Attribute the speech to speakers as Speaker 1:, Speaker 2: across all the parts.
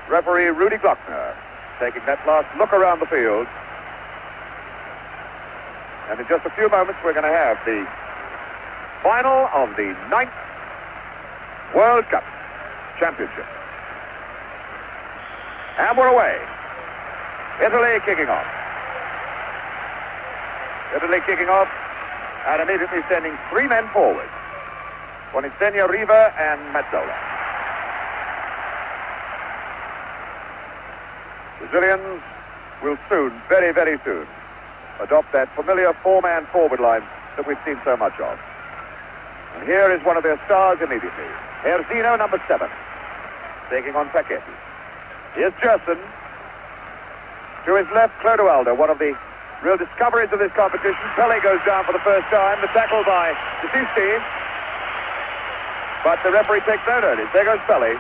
Speaker 1: referee Rudy Glockner taking that last look around the field. And in just a few moments, we're going to have the final of the 9th World Cup Championship. And we're away. Italy kicking off. Italy kicking off and immediately sending 3 men forward. Bonisegna, Riva, and Mazzola. Brazilians will soon, very, very soon, adopt that familiar 4-man forward line that we've seen so much of. And here is one of their stars immediately. Erzino, number 7, taking on Paquetti. Here's Gerson. To his left, Clodoaldo, one of the real discoveries of this competition. Pele goes down for the first time. The tackle by Desisti. But the referee takes no notice. There goes Pele.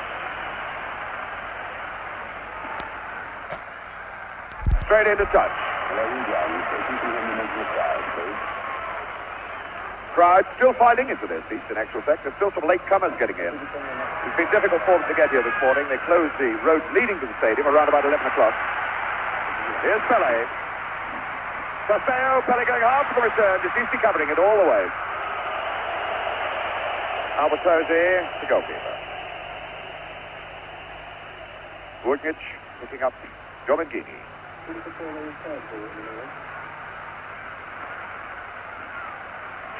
Speaker 1: Straight into touch. Crowd still filing into their seats, in actual fact. There's still some latecomers getting in. It's been difficult for them to get here this morning. They closed the road leading to the stadium around about 11 o'clock. Here's Pele. Casteo, Pele going hard for the return. Desisti covering it all the way. Albertosi, the goalkeeper. Vujnic picking up Domengini.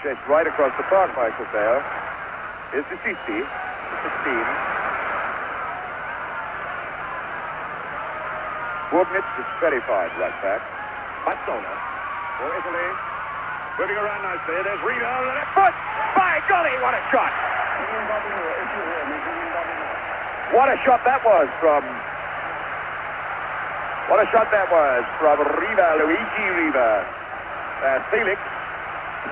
Speaker 1: Chased right across the park by Casteo. Here's Desisti, 16. Vujnic is very fine right back. Mazzola for Italy. Moving around nicely. There's Riva on the left foot. By golly, what a shot! What a shot that was from... What a shot that was from Riva, Luigi Riva. Felix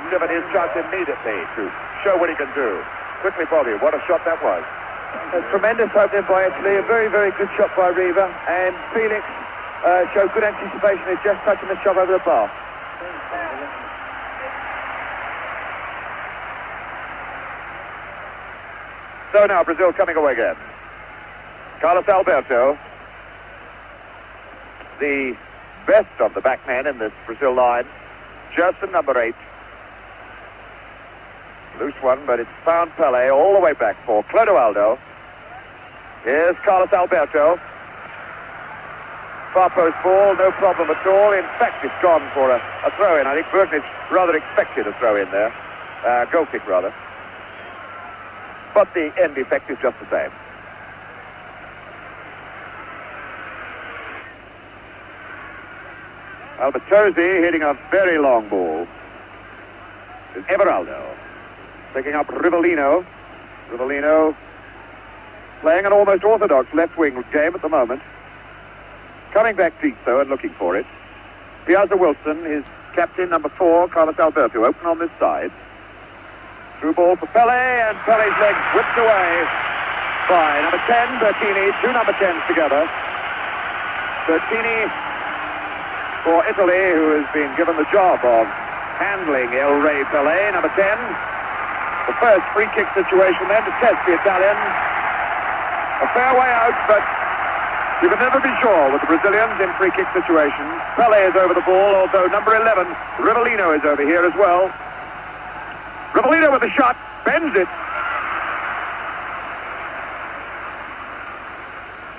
Speaker 1: delivered his shot immediately to show what he can do. Quickly, Bobby, what a shot that was.
Speaker 2: A tremendous opening by Italy. A very, very good shot by Riva. And Felix showed good anticipation. He's just touching the shot over the bar.
Speaker 1: So now Brazil coming away again. Carlos Alberto, the best of the backmen in this Brazil line. Gerson, number 8. Loose one, but it's found Pele all the way back for Clodoaldo. Here's Carlos Alberto. Far post ball, no problem at all. In fact, it's gone for a throw-in. I think Vujnic rather expected a throw-in there. Goal kick, rather. But the end effect is just the same. Albertosi hitting a very long ball. Is Everaldo picking up Rivellino. Rivellino playing an almost orthodox left-wing game at the moment. Coming back deep, though, and looking for it. Piazza Wilson, his captain, number 4, Carlos Alberto, open on this side. Through ball for Pele, and Pele's leg whipped away by number 10, Bertini. 2 number 10s together. Bertini for Italy, who has been given the job of handling El Rey Pele, number 10. The first free kick situation then to test the Italians. A fair way out, but you can never be sure with the Brazilians in free kick situations. Pele is over the ball, although number 11, Rivellino, is over here as well. Rivellino with a shot, bends it.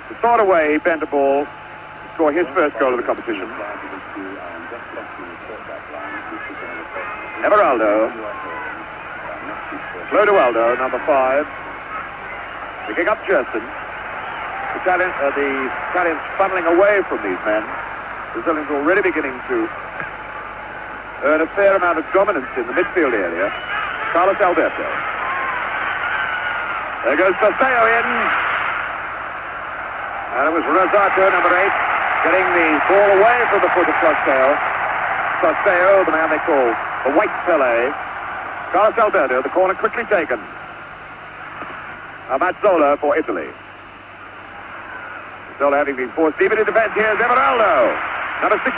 Speaker 1: The sort of way he bent the ball to score his first goal of the competition. Everaldo. Clodoaldo, number 5. Picking up Gerson. The Italians funneling away from these men. Brazilians already beginning to earn a fair amount of dominance in the midfield area. Carlos Alberto. There goes Casteo in. And it was Rosato, number 8, getting the ball away from the foot of Casteo. Casteo, the man they call the White Pele. Carlos Alberto, the corner quickly taken. Mazzola for Italy. Mazzola having been forced deep into defense. Here's Everaldo, number 16.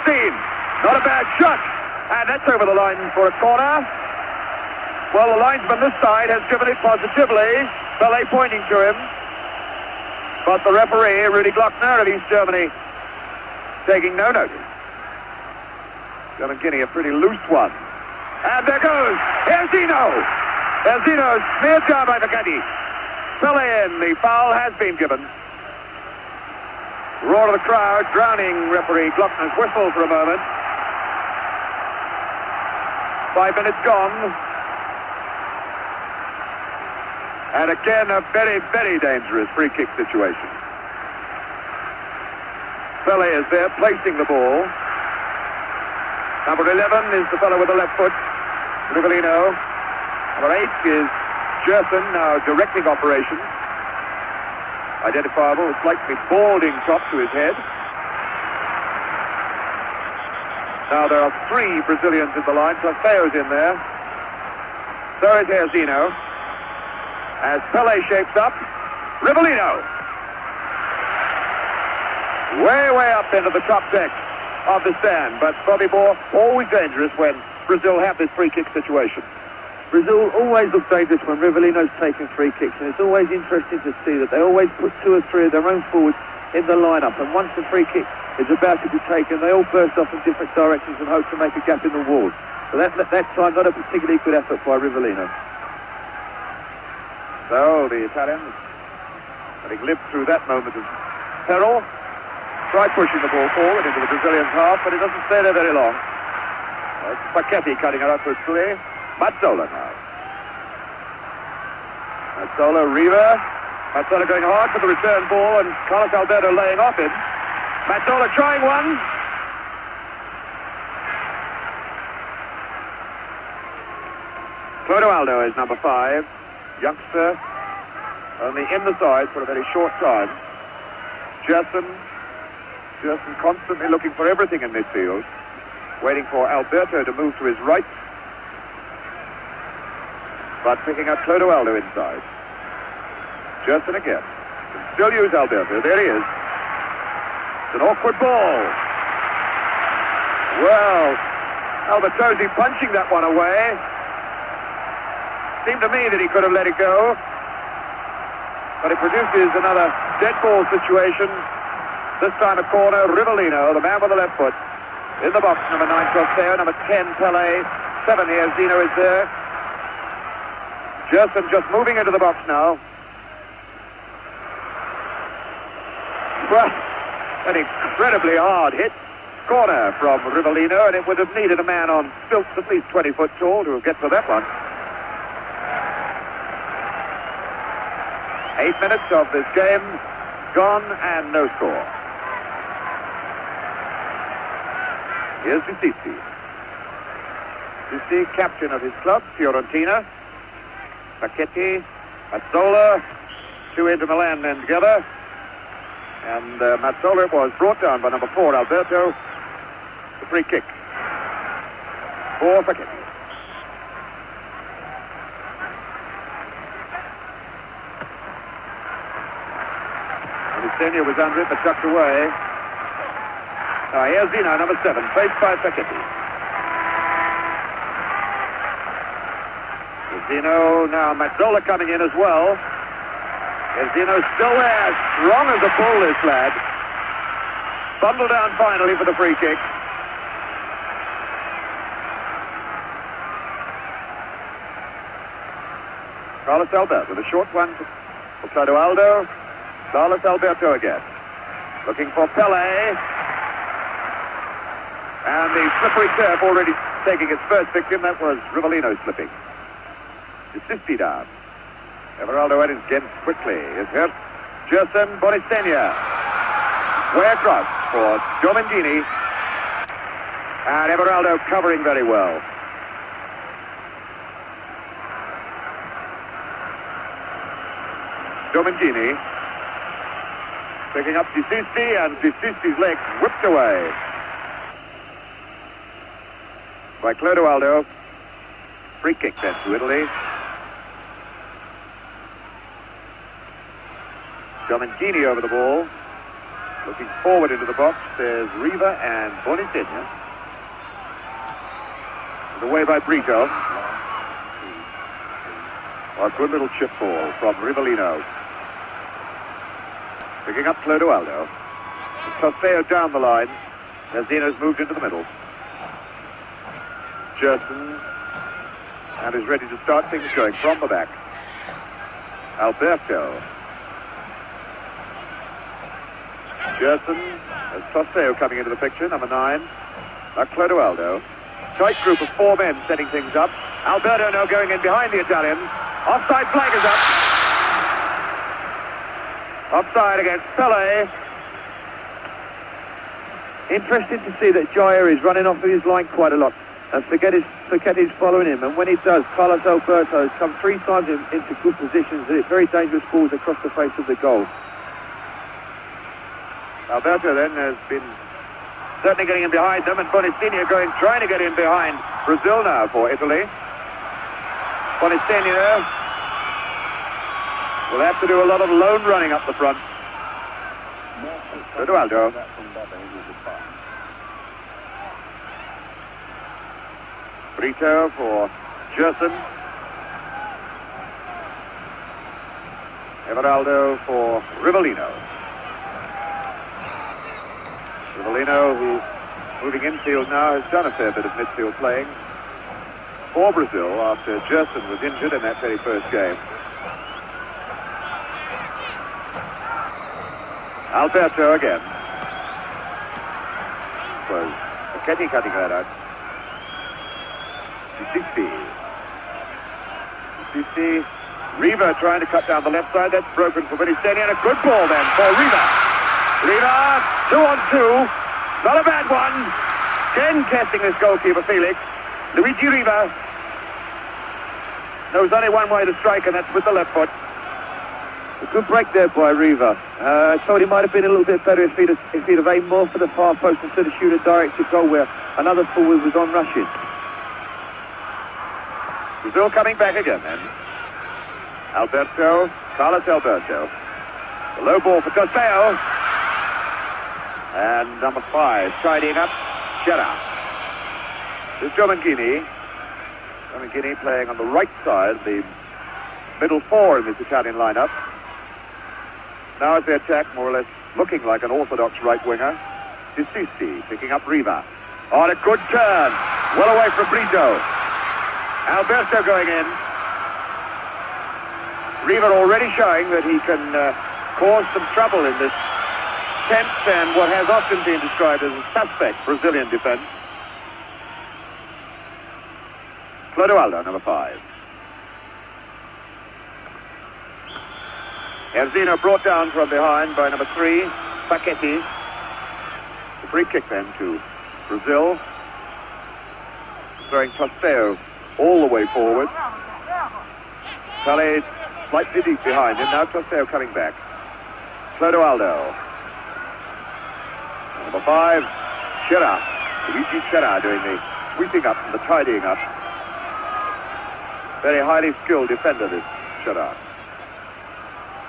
Speaker 1: Not a bad shot. And that's over the line for a corner. Well, the linesman this side has given it positively. Pele pointing to him. But the referee, Rudi Glockner of East Germany, taking no notice. Guinea, a pretty loose one. And there goes. Here's Zeno. There's Zeno, smeared down by Vakati. Pele in. The foul has been given. Roar of the crowd, drowning referee Glockner's whistle for a moment. 5 minutes gone. And again, a very, very dangerous free kick situation. Pele is there, placing the ball. Number 11 is the fellow with the left foot, Rivellino. Number 8 is Jerson, now directing operations. Identifiable, a slightly balding top to his head. Now there are 3 Brazilians in the line, plus Theo's in there. So is Zeno. As Pele shapes up, Rivellino. Way, way up into the top deck of the stand. But Bobby Moore, always dangerous when Brazil have this free kick situation.
Speaker 2: Brazil always look dangerous when Rivellino's taking free kicks, and it's always interesting to see that they always put 2 or 3 of their own forwards in the lineup, and once the free kick is about to be taken, they all burst off in different directions and hope to make a gap in the wall. So that time, not a particularly good effort by Rivellino.
Speaker 1: So the Italians, having lived through that moment of peril, try pushing the ball forward into the Brazilian half, but it doesn't stay there very long. It's Paquetti cutting it out for Sully. Mazzola now. Mazzola, Riva. Mazzola going hard for the return ball, and Carlos Alberto laying off him. Mazzola trying one. Clodoaldo is number 5. Youngster, only in the side for a very short time. Jerson constantly looking for everything in midfield, waiting for Alberto to move to his right, but picking up Clodoaldo inside. Jerson again. Can still use Alberto. There he is. It's an awkward ball. Well, Albertosi punching that one away. Seemed to me that he could have let it go, but it produces another dead ball situation. This time a corner. Rivellino, the man with the left foot, in the box. Number 9, Trofeo. Number 10, Pele. 7 here. Zeno is there. Jerson just moving into the box now. Well, an incredibly hard hit. Corner from Rivellino, and it would have needed a man on stilts at least 20 foot tall to get to that one. 8 minutes of this game gone and no score. Here's Visisi. Visisi, captain of his club, Fiorentina. Paquetti, Mazzola, 2 into Milan then together. And Mazzola was brought down by number 4, Alberto. The free kick for Paquetti. Senior was under it, but tucked away. Here's Zeno, number 7, faced by Paquetti. Zeno, now Mazzola coming in as well. Zeno still there, strong as a bull, this lad. Bundled down finally for the free kick. Carlos Alberto with a short one for Clodoaldo. Carlos Alberto again. Looking for Pele. And the slippery turf already taking its first victim. That was Rivellino slipping. Desisti down. Everaldo at his again quickly. Is hurt. Jerson, Bonisenia. Way across for Domengini. And Everaldo covering very well. Domengini. Picking up Desisti, and Desisti's leg whipped away by Clodoaldo. Free kick then to Italy. Domengini over the ball. Looking forward into the box, there's Riva and Bonisenia. Away by Brito. A good little chip ball from Rivellino. Picking up Clodoaldo. Toseo down the line. Zeno's moved into the middle. Jerson. And is ready to start things going from the back. Alberto. Jerson. There's Toseo coming into the picture, number 9. Now Clodoaldo. Tight group of 4 men setting things up. Alberto now going in behind the Italian. Offside flag is up. Offside against Pele.
Speaker 2: Interesting to see that Jair is running off of his line quite a lot. And Forgetti's following him. And when he does, Carlos Alberto has come 3 times into good positions. And it's very dangerous balls across the face of the goal.
Speaker 1: Alberto then has been certainly getting in behind them. And Bonistinha trying to get in behind Brazil now for Italy. Bonistinha will have to do a lot of lone running up the front. Clodoaldo. Brito for Jerson. Everaldo for Rivellino. Rivellino, who moving infield now, has done a fair bit of midfield playing for Brazil after Jerson was injured in that very first game. Alberto again. Was Forgetti cutting that out. Sissi. Riva trying to cut down the left side. That's broken for Bonistinha, and a good ball then for Riva. Riva, 2-on-2. Not a bad one. 10 testing this goalkeeper, Felix. Luigi Riva knows only one way to strike, and that's with the left foot.
Speaker 2: A good break there by Riva. I thought he might have been a little bit better if he'd have aimed more for the far post instead of shoot a directed goal where another forward was on rushing.
Speaker 1: Brazil coming back again then. Alberto, Carlos Alberto. The low ball for Toseo. And number 5, tidying up, Gerard. There's Giomanghini. Giomanghini playing on the right side, the middle 4 in this Italian lineup. Now as they attack, more or less looking like an orthodox right winger. Sissi picking up Riva. On a good turn. Well away from Brito. Alberto going in. Riva already showing that he can cause some trouble in this tense and what has often been described as a suspect Brazilian defense. Clodoaldo, number 5. Erzino brought down from behind by number 3, Paquetti. The free kick then to Brazil. Throwing Toseo all the way forward. Pele slightly deep behind him. Now Toseo coming back. Clodoaldo. Number 5, Gerard. Luigi Gerard doing the sweeping up and the tidying up. Very highly skilled defender, this Gerard.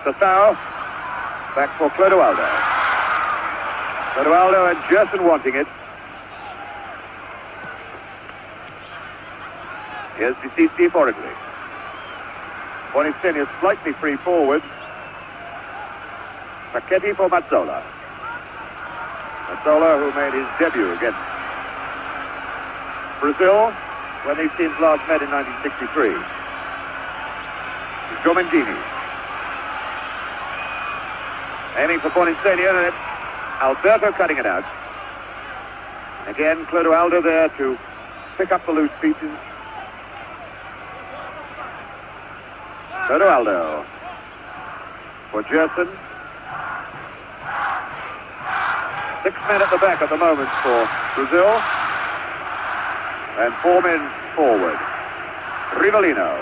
Speaker 1: Toseo. Back for Clodoaldo. Clodoaldo and Jerson wanting it. Here's Sissi for Italy. Bonistinha slightly free forward. Paquetti for Mazzola. Mazzola, who made his debut against Brazil when these teams last met in 1963. Giomanghini. Aiming for Bonistinha, and it's Alberto cutting it out. Again, Clodoaldo there to pick up the loose pieces. Clodoaldo for Jerson. 6 men at the back at the moment for Brazil. And 4 men forward. Rivellino.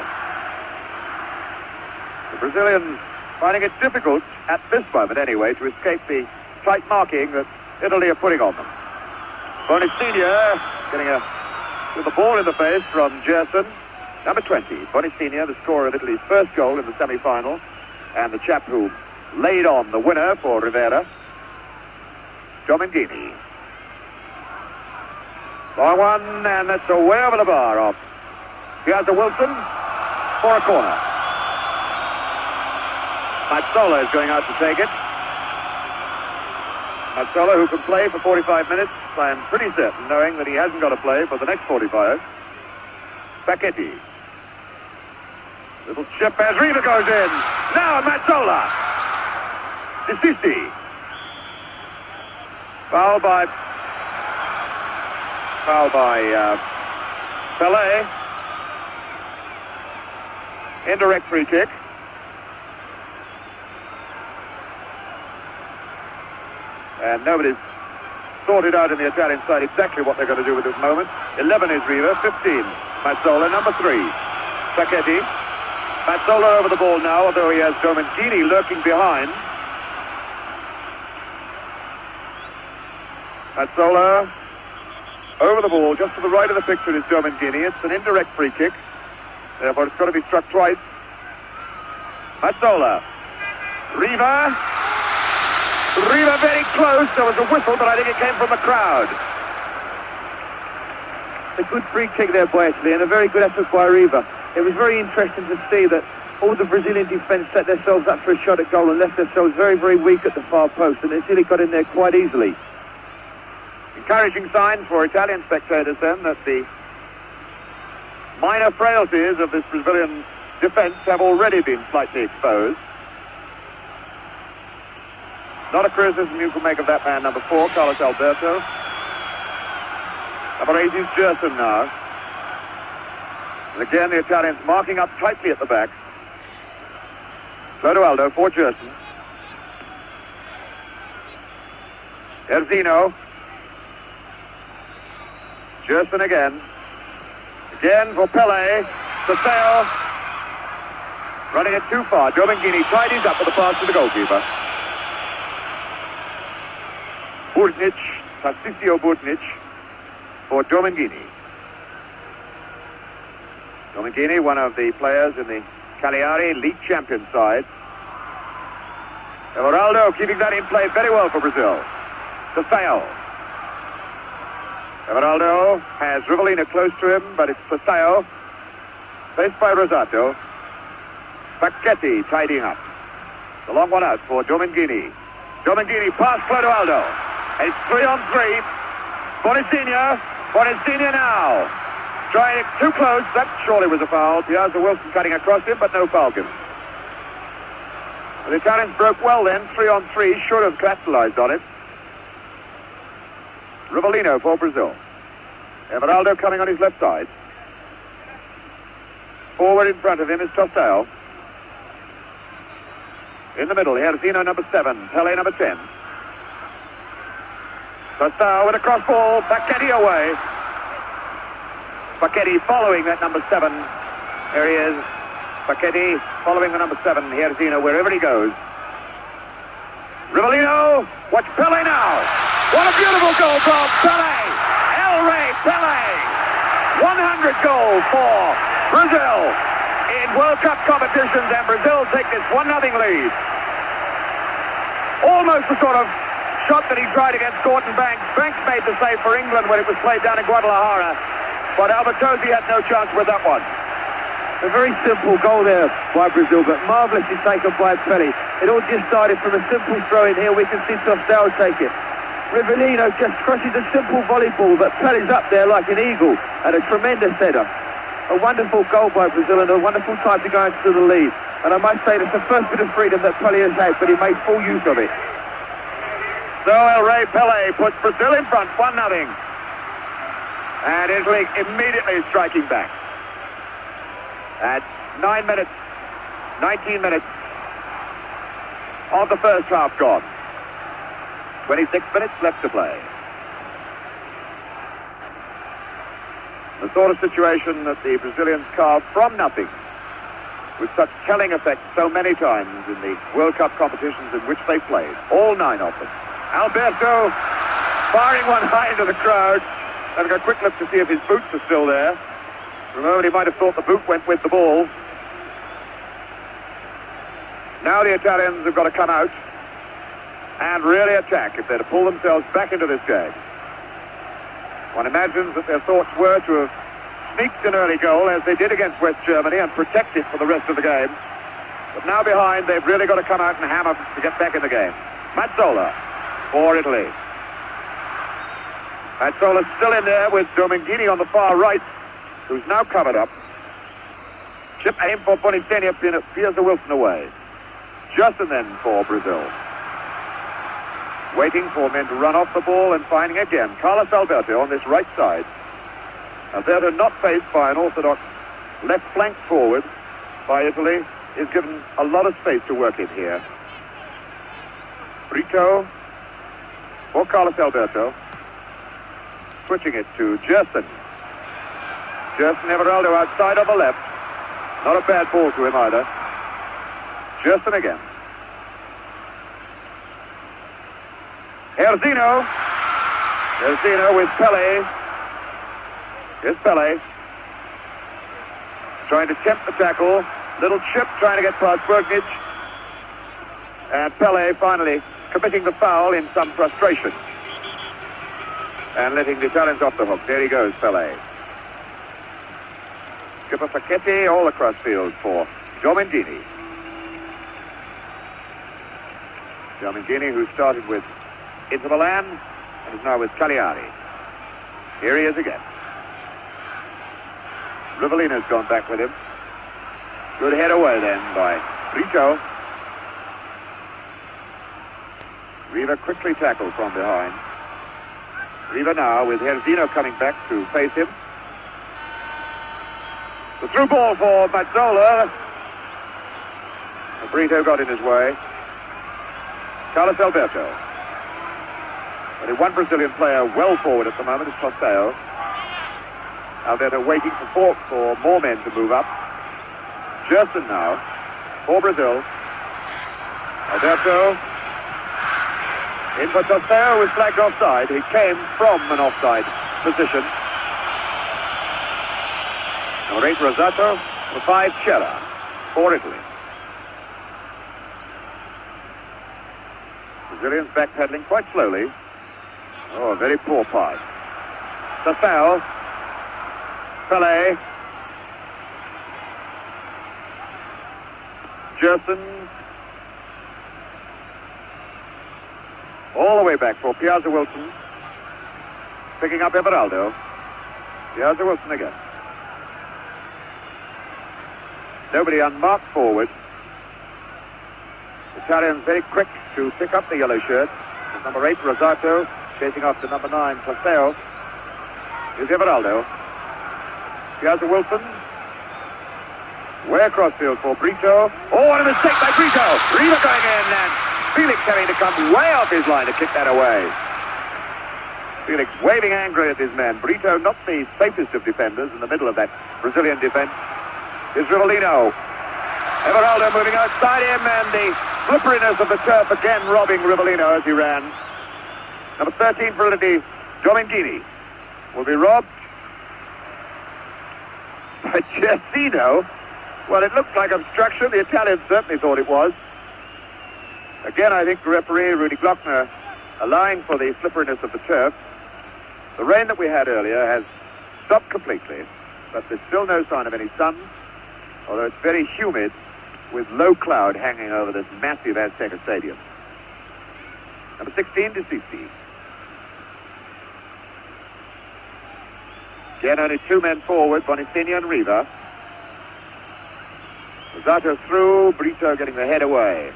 Speaker 1: The Brazilians finding it difficult, at this moment anyway, to escape the tight marking that Italy are putting on them. Bonistinha getting with the ball in the face from Jerson. Number 20, Bonistinha, the scorer of Italy's first goal in the semi-final, and the chap who laid on the winner for Rivera. Giomanghini. Long one, and that's way over the bar off. Here's the Wilson for a corner. Mazzola is going out to take it. Mazzola, who can play for 45 minutes, I am pretty certain, knowing that he hasn't got to play for the next 45. Spaghetti. Little chip as Riva goes in. Now Mazzola. Disisti. Foul by Pelé. Indirect free kick. And nobody's sorted out in the Italian side exactly what they're going to do with this moment. 11 is Riva, 15 Mazzola, number 3 Spaghetti. Mazzola over the ball now, although he has Domengini lurking behind. Mazzola over the ball, just to the right of the picture is Domengini. It's an indirect free kick, therefore it's got to be struck twice. Mazzola. Riva very close. There was a whistle, but I think it came from the crowd.
Speaker 2: A good free kick there by Italy, and a very good effort by Riva. It was very interesting to see that all the Brazilian defence set themselves up for a shot at goal and left themselves very, very weak at the far post, and Italy got in there quite easily.
Speaker 1: Encouraging signs for Italian spectators then that the minor frailties of this Brazilian defence have already been slightly exposed. Not a criticism you can make of that man, number 4, Carlos Alberto. Number 8 is Gerson now. And again, the Italians marking up tightly at the back. Clodoaldo for Gerson. Erzino. Gerson again. Again for Pelé. Saseo. Running it too far. Domengini tidies up with the pass to the goalkeeper. Burnic, Tarcisio Burnic for Domengini. Domengini, one of the players in the Cagliari league champion side. Everaldo keeping that in play very well for Brazil. Saseo. Everaldo has Rivellino close to him, but it's Saseo. Faced by Rosato. Spaghetti tidying up. The long one out for Domengini. Domengini past Clodoaldo. It's 3-on-3. Bonacina now. Trying it too close. That surely was a foul. Piazza Wilson cutting across him, but no foul given. The Italians broke well then. 3-on-3. Should have capitalized on it. Rivellino for Brazil. Everaldo coming on his left side. Forward in front of him is Tostao. In the middle, Erzino number 7. Pelé number 10. Tostao with a cross ball. Spaghetti away. Spaghetti following that number 7. There he is. Spaghetti following the number 7. Erzino wherever he goes. Rivellino. Watch Pelé now. What a beautiful goal from Pelé. El Rey Pelé. 100 goal for Brazil in World Cup competitions, and Brazil take this 1-0 lead. Almost the sort of shot that he tried against Gordon Banks. Banks made the save for England when it was played down in Guadalajara, but Albertozzi had no chance with that one.
Speaker 2: A very simple goal there by Brazil, but marvellously taken by Pelé. It all just started from a simple throw in here. We can see Tostao take it. Rivellino just crushes a simple volley ball, but Pelé's up there like an eagle and a tremendous header. A wonderful goal by Brazil and a wonderful time to go into the lead. And I must say that's the first bit of freedom that Pelé has had, but he made full use of it.
Speaker 1: So El Rey Pelé puts Brazil in front, 1-0. And Italy immediately striking back. At 19 minutes of the first half gone. 26 minutes left to play. The sort of situation that the Brazilians carved from nothing with such telling effect so many times in the World Cup competitions in which they played. All 9 of them. Alberto firing one high into the crowd. Having a quick look to see if his boots are still there. For a moment he might have thought the boot went with the ball. Now the Italians have got to come out and really attack if they're to pull themselves back into this game. One imagines that their thoughts were to have sneaked an early goal as they did against West Germany and protect it for the rest of the game. But now behind, they've really got to come out and hammer to get back in the game. Mazzola. for Italy. Mazzola's still in there with Domingini on the far right, who's now covered up. Chip aim for Bonifenia, Piazza Wilson away. Justin then for Brazil. Waiting for men to run off the ball and finding again Carlos Alberto on this right side. Alberto not faced by an orthodox left flank forward by Italy is given a lot of space to work in here. Brito for Carlos Alberto. Switching it to Gerson. Gerson Everaldo outside on the left. Not a bad ball to him either. Gerson again. Herzino. Herzino with Pele. Here's Pele. Trying to tempt the tackle. Little chip trying to get past Bergnic. And Pele finally committing the foul in some frustration. And letting the Italians off the hook. There he goes, Pele. Skipper Facchetti all across field for Domingini. Domingini, who started with Inter Milan and is now with Cagliari. Here he is again. Rivellino's gone back with him. Good head away then by Brito. Riva quickly tackled from behind. Riva now with Herzino coming back to face him. The through ball for Mazzola. Brito got in his way. Carlos Alberto. Only one Brazilian player well forward at the moment is Tostao. Alberto waiting for more men to move up. Gerson now for Brazil. Alberto in for Tostao, was flagged offside. He came from an offside position. Number 8 Rosato, number 5 Cella for Italy. Brazilians backpedaling quite slowly. Oh, a very poor pass. Tostao. Pele. Gerson. All the way back for Piazza Wilson. Picking up Everaldo. Piazza Wilson again. Nobody unmarked forward. Italians very quick to pick up the yellow shirt. There's number 8 Rosato chasing after number 9 Tostao. Here's Everaldo. Piazza Wilson. Way across field for Brito. Oh, what a mistake by Brito. Riva going in and Felix having to come way off his line to kick that away. Felix waving angrily at his man. Brito not the safest of defenders in the middle of that Brazilian defense. Here's Rivellino. Everaldo moving outside him and the slipperiness of the turf again robbing Rivellino as he ran. Number 13 for Italy, Domingini, will be robbed. But Gersino, well, it looked like obstruction. The Italians certainly thought it was. Again, I think the referee, Rudy Glockner, allowing for the slipperiness of the turf. The rain that we had earlier has stopped completely, but there's still no sign of any sun, although it's very humid with low cloud hanging over this massive Azteca Stadium. Number 16, DeCici. Again, only 2 men forward, Bonifenia and Riva. Rosato through, Brito getting the head away.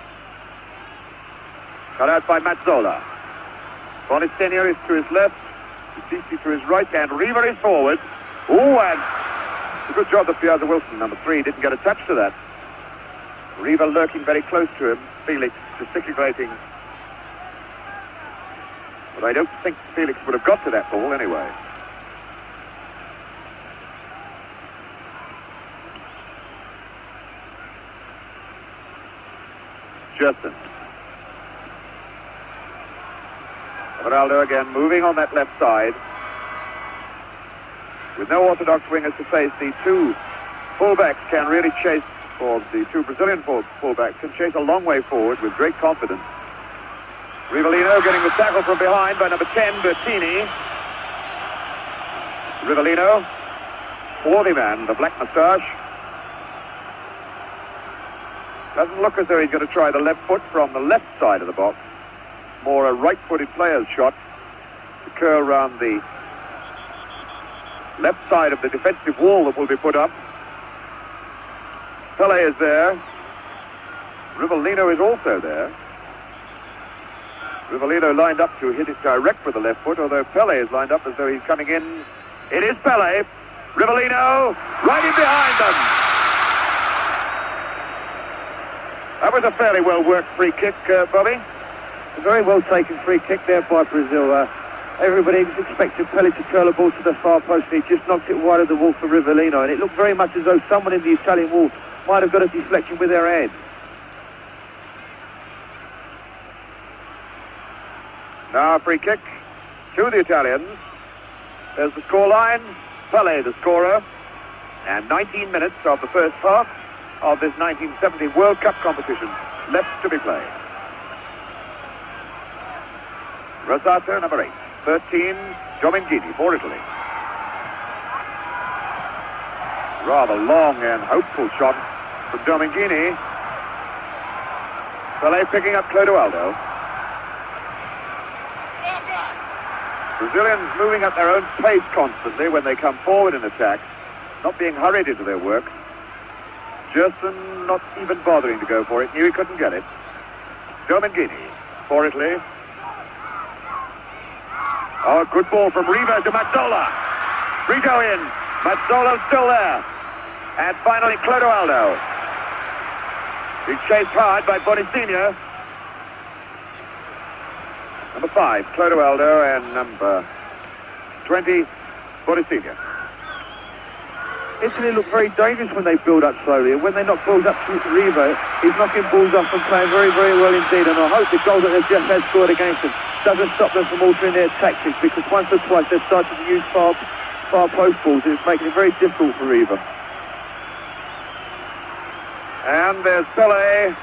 Speaker 1: Cut out by Mazzola. Bonifenia is to his left, DeCici to his right, and Riva is forward. Oh, and it's a good job that Piazza Wilson, number 3, didn't get a touch to that. Riva lurking very close to him, Felix gesticulating. But I don't think Felix would have got to that ball anyway. Justin. Everaldo again moving on that left side. With no orthodox wingers to face, the 2 fullbacks can really chase, or the 2 Brazilian fullbacks can chase a long way forward with great confidence. Rivellino getting the tackle from behind by number 10, Bertini. Rivellino, swarthy man, the black moustache. Doesn't look as though he's going to try the left foot from the left side of the box. more a right-footed player's shot to curl around the left side of the defensive wall that will be put up. Pele is there. Rivellino is also there. Rivellino lined up to hit it direct with the left foot, although Pele is lined up as though he's coming in. It is Pele. Rivellino right in behind them. That was a fairly well-worked free kick, Bobby.
Speaker 2: A very well-taken free kick there by Brazil. Everybody was expecting Pele to curl the ball to the far post, and he just knocked it wide of the wall for Rivellino, and it looked very much as though someone in the Italian wall might have got a deflection with their head.
Speaker 1: Now a free kick to the Italians. There's the scoreline. Pele, the scorer. And 19 minutes of the first half of this 1970 World Cup competition left to be played. Rosato, number 8. 13, Domingini for Italy. Rather long and hopeful shot from Domingini. Pele picking up Clodoaldo. Brazilians moving at their own pace constantly when they come forward in attack, not being hurried into their work. Gerson not even bothering to go for it, knew he couldn't get it. Domingini for Italy. Oh, good ball from Riva to Mazzola. Brito in. Mazzola's still there. And finally Clodoaldo. He's chased hard by Bonicinho. Number 5, Clodoaldo, and number 20, Bonicinho.
Speaker 2: Italy look very dangerous when they build up slowly, and when they knock balls up to Riva, he's knocking balls off and playing very, very well indeed. And I hope the goal that they've just had scored against them doesn't stop them from altering their tactics, because once or twice they've started to use far post balls, and it's making it very difficult for Riva.
Speaker 1: And there's Pele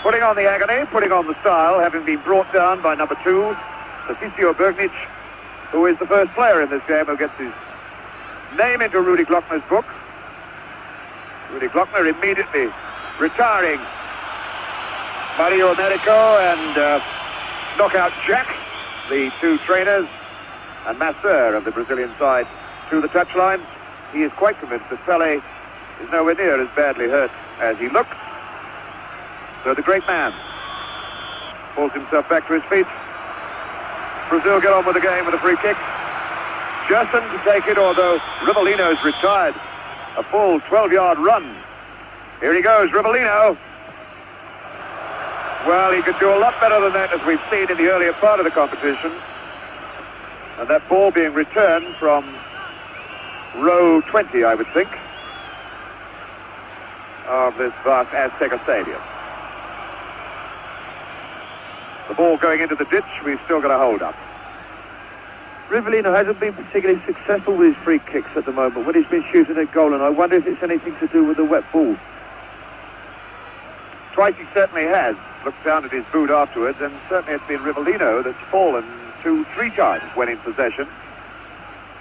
Speaker 1: putting on the agony, putting on the style, having been brought down by number 2, Tassisio Bergnic, who is the first player in this game who gets his name into Rudy Glockner's book. Rudy Glockner immediately retiring Mario Americo and Knockout Jack, the 2 trainers, and Masseur of the Brazilian side to the touchline. He is quite convinced that Pele is nowhere near as badly hurt as he looks. So the great man pulls himself back to his feet. Brazil get on with the game with a free kick. Gerson to take it, although Rivellino's retired. A full 12-yard run. Here he goes, Rivellino. Well, he could do a lot better than that, as we've seen in the earlier part of the competition. And that ball being returned from row 20, I would think, of this vast Azteca Stadium. The ball going into the ditch, we've still got a hold up.
Speaker 2: Rivellino hasn't been particularly successful with his free kicks at the moment when he's been shooting at goal, and I wonder if it's anything to do with the wet ball.
Speaker 1: Twice he certainly has looked down at his boot afterwards, and certainly it's been Rivellino that's fallen 2-3 times when in possession.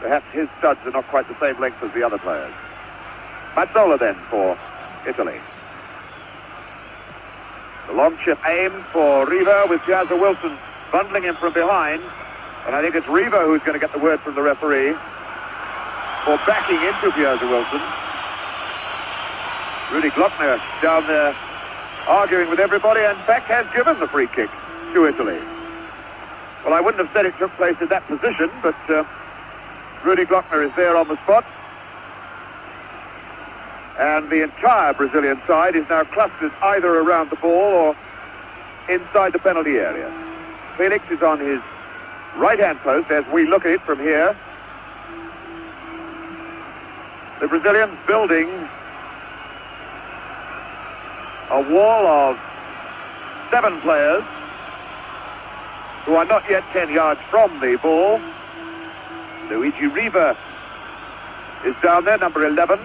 Speaker 1: Perhaps his studs are not quite the same length as the other players. Mazzola then for Italy. The long chip aimed for Riva, with Piazza Wilson bundling him from behind. And I think it's Riva who's going to get the word from the referee for backing into Piazza Wilson. Rudy Glockner down there arguing with everybody, and in fact has given the free kick to Italy. Well, I wouldn't have said it took place in that position, but Rudy Glockner is there on the spot. And the entire Brazilian side is now clustered either around the ball or inside the penalty area. Felix is on his right-hand post as we look at it from here. The Brazilians building a wall of 7 players who are not yet 10 yards from the ball. Luigi Riva is down there, number 11.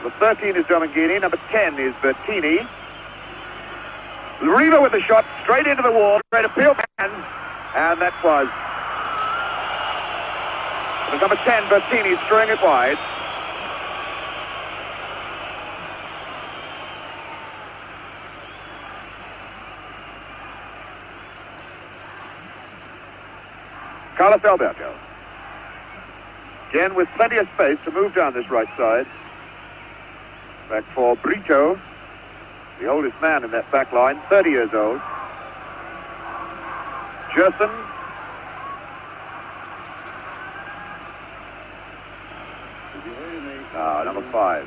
Speaker 1: Number 13 is Domingini. Number 10 is Bertini. Riva with the shot straight into the wall, straight appeal hands, and that was number 10, Bertini, throwing it wide. Carlos Alberto. Again with plenty of space to move down this right side. Back for Brito, the oldest man in that back line, 30 years old. Gerson. Number 5.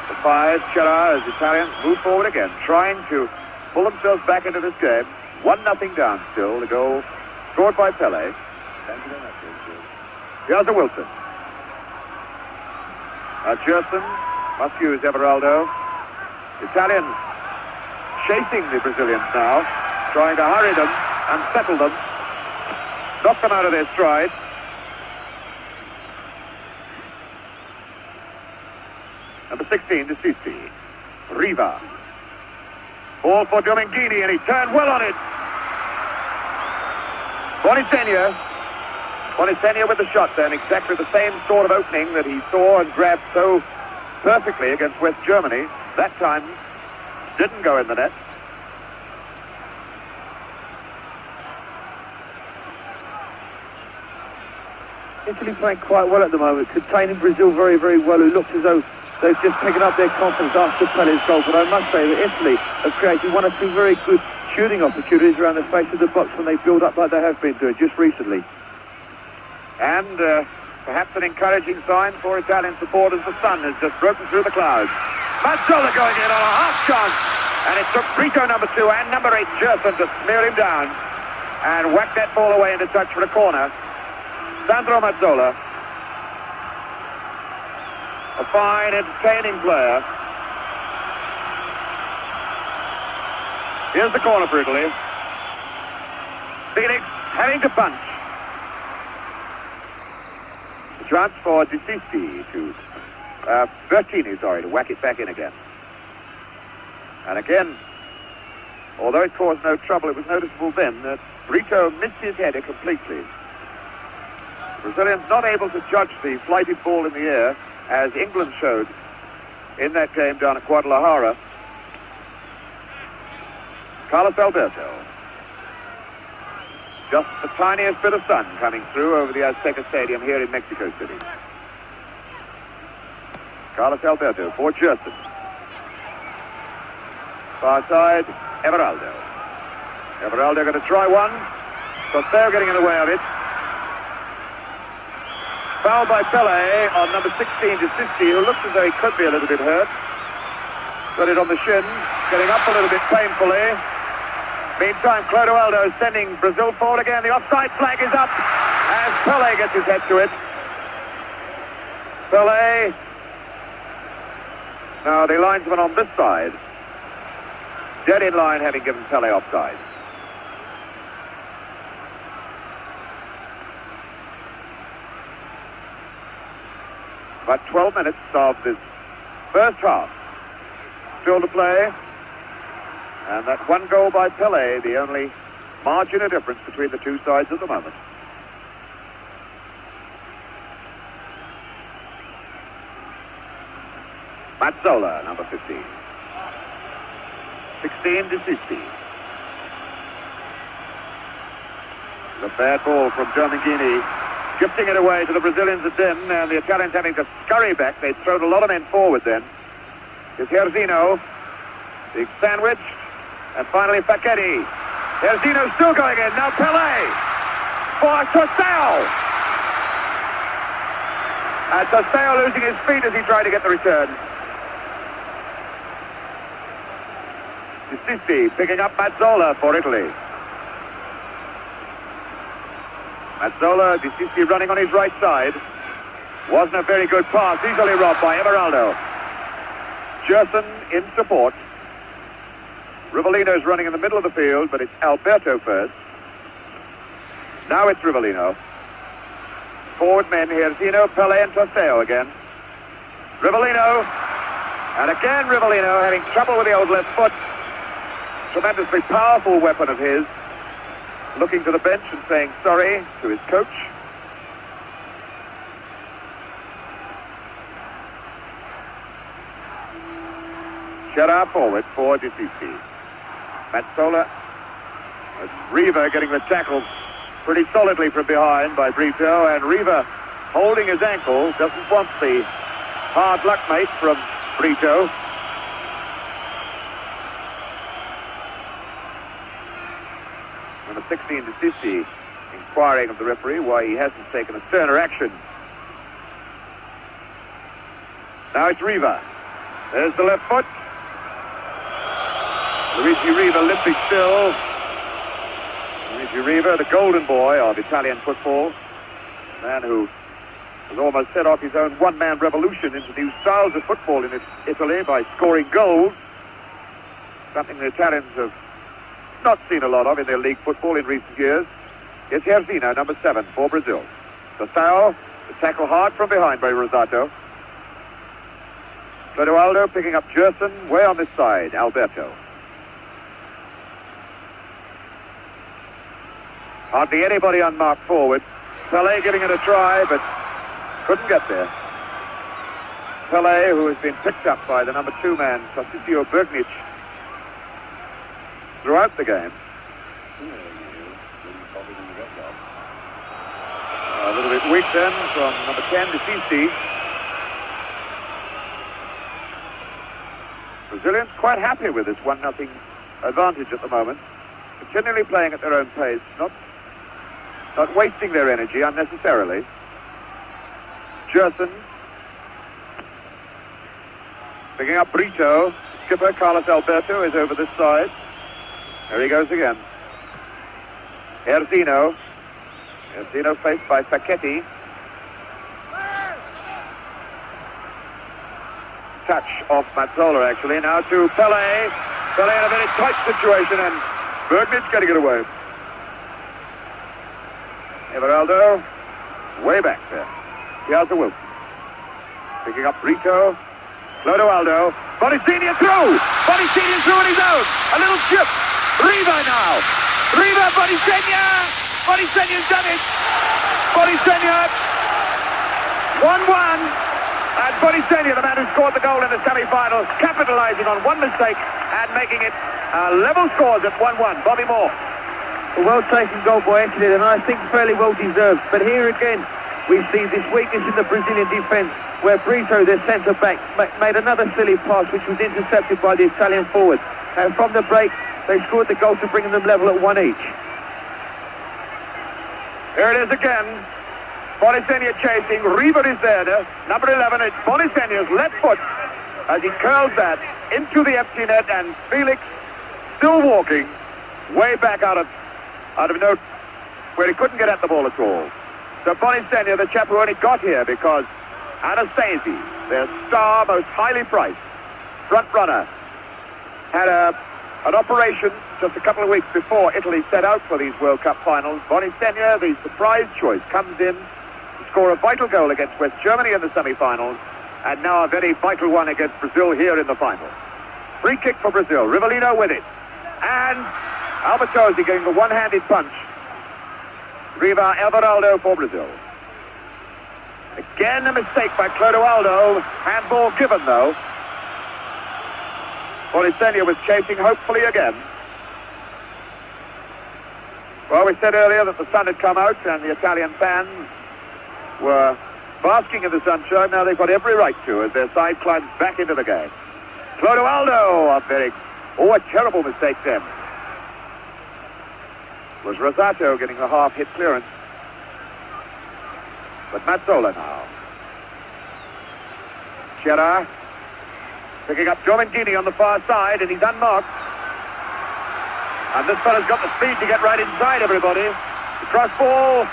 Speaker 1: The 5, Chera, as Italians move forward again, trying to pull themselves back into this game. 1-0 down still. The goal scored by Pele. Here's a Wilson. Gerson must use Everaldo. Italians chasing the Brazilians now, trying to hurry them, unsettle them, knock them out of their stride. Number 16, De Sisi. Riva. Ball for Dominguini, and he turned well on it. Bonitenia with the shot then, exactly the same sort of opening that he saw and grabbed so perfectly against West Germany. That time didn't go in the net.
Speaker 2: Italy playing quite well at the moment, containing Brazil very, very well, who looked as though they've just taken up their confidence after Pele's goal. But I must say that Italy have created 1 or 2 very good shooting opportunities around the face of the box when they build up like they have been doing just recently.
Speaker 1: And perhaps an encouraging sign for Italian supporters. The sun has just broken through the clouds. Mazzola going in on a half chance. And it took Brito, number 2, and number 8, Gerson, to smear him down and whack that ball away into touch for a corner. Sandro Mazzola, a fine, entertaining player. Here's the corner for Italy. Felix having to punch. The chance for De Sisi to Bertini, to whack it back in again. And again, although it caused no trouble, it was noticeable then that Brito missed his header completely. The Brazilians not able to judge the flighted ball in the air, as England showed in that game down at Guadalajara. Carlos Alberto. Just the tiniest bit of sun coming through over the Azteca Stadium here in Mexico City. Carlos Alberto for Gerson. Far side, Everaldo. Everaldo going to try one. Costello getting in the way of it. Foul by Pele on number 16, De Sisi, who looks as though he could be a little bit hurt. Got it on the shin, getting up a little bit painfully. Meantime, Clodoaldo is sending Brazil forward again. The offside flag is up as Pele gets his head to it. Pele. Now the linesman on this side, dead in line, having given Pele offside. About 12 minutes of this first half still to play. And that 1 goal by Pele, the only margin of difference between the two sides at the moment. Mazzola, number 15. 16, De Sisi. The bad ball from Dominguini, gifting it away to the Brazilians at then, and the Italians having to scurry back. They'd thrown a lot of men forward then. It's Herzino, big sandwich, and finally Facchetti. Herzino still going in, now Pele for Tossao. And Tossao losing his feet as he tried to get the return. De Sisi picking up Mazzola for Italy. Mazzola, De Sisi running on his right side. Wasn't a very good pass, easily robbed by Everaldo. Gerson in support. Rivellino's running in the middle of the field, but it's Alberto first. Now it's Rivellino. Forward men here, Zino, Pele and Tossao again. Rivellino. And again Rivellino having trouble with the old left foot. Tremendously powerful weapon of his. Looking to the bench and saying sorry to his coach. Chera forward for De Sisi. Mazzola It's Riva getting the tackle pretty solidly from behind by Brito, and Riva holding his ankle, doesn't want the hard luck mate from Brito. Number 16, DeSissi, inquiring of the referee why he hasn't taken a sterner action. Now it's Riva. There's the left foot. Luigi Riva limping still. Luigi Riva, the golden boy of Italian football. A man who has almost set off his own one-man revolution into new styles of football in Italy by scoring goals. Something the Italians have not seen a lot of in their league football in recent years. It's Herzino, number 7, for Brazil. Sestao, the tackle hard from behind by Rosato. Clodoaldo picking up Gerson, way on this side, Alberto. Hardly anybody unmarked forward. Pelé giving it a try, but couldn't get there. Pelé, who has been picked up by the number 2 man, Tarcisio Bergnic, throughout the game. A little bit weak then from number 10, DeSissi. Brazilians quite happy with this 1-0 advantage at the moment. Continually playing at their own pace, not wasting their energy unnecessarily. Gerson picking up Brito. Skipper Carlos Alberto is over this side. There he goes again. Herzino. Herzino faced by Facchetti. Touch off Mazzola, actually. Now to Pelé. Pelé in a very tight situation, and Bergnic getting it away. Everaldo, way back there. Piazza Wilson. Picking up Brito. Clodoaldo. Bonicini through! Bonicini through on his own! A little chip! Riva now! Riva, Bonicini! Bonicini's done it! Bonicini! 1-1! And Bonicini, the man who scored the goal in the semi-finals, capitalizing on one mistake and making it level scores at 1-1. Bobby Moore.
Speaker 2: A well-taken goal by Italy, and I think fairly well-deserved. But here again, we see this weakness in the Brazilian defence, where Brito, their centre-back, made another silly pass, which was intercepted by the Italian forward. And from the break, they scored the goal to bring them level at 1 each.
Speaker 1: Here it is again. Bonicini chasing. Riva is there. Number 11, it's Bonicini's left foot as he curls that into the empty net, and Felix still walking way back out of note where he couldn't get at the ball at all. So Bonicini, the chap who only got here because Anastasi, their star, most highly priced front runner, had an operation just a couple of weeks before Italy set out for these World Cup finals. Bonicini, the surprise choice, comes in to score a vital goal against West Germany in the semi-finals, and now a very vital one against Brazil here in the final. Free kick for Brazil. Rivellino with it. And Albertosi getting the one-handed punch. Riva Everaldo for Brazil. Again a mistake by Clodoaldo. Handball given though. Bonicini was chasing hopefully again. Well, we said earlier that the sun had come out and the Italian fans were basking in the sunshine. Now they've got every right to as their side climbs back into the game. Clodoaldo, a terrible mistake then. Was Rosato getting the half-hit clearance. But Mazzola now. Chera picking up Giomentini on the far side, and he's unmarked. And this fella's got the speed to get right inside everybody. The cross ball.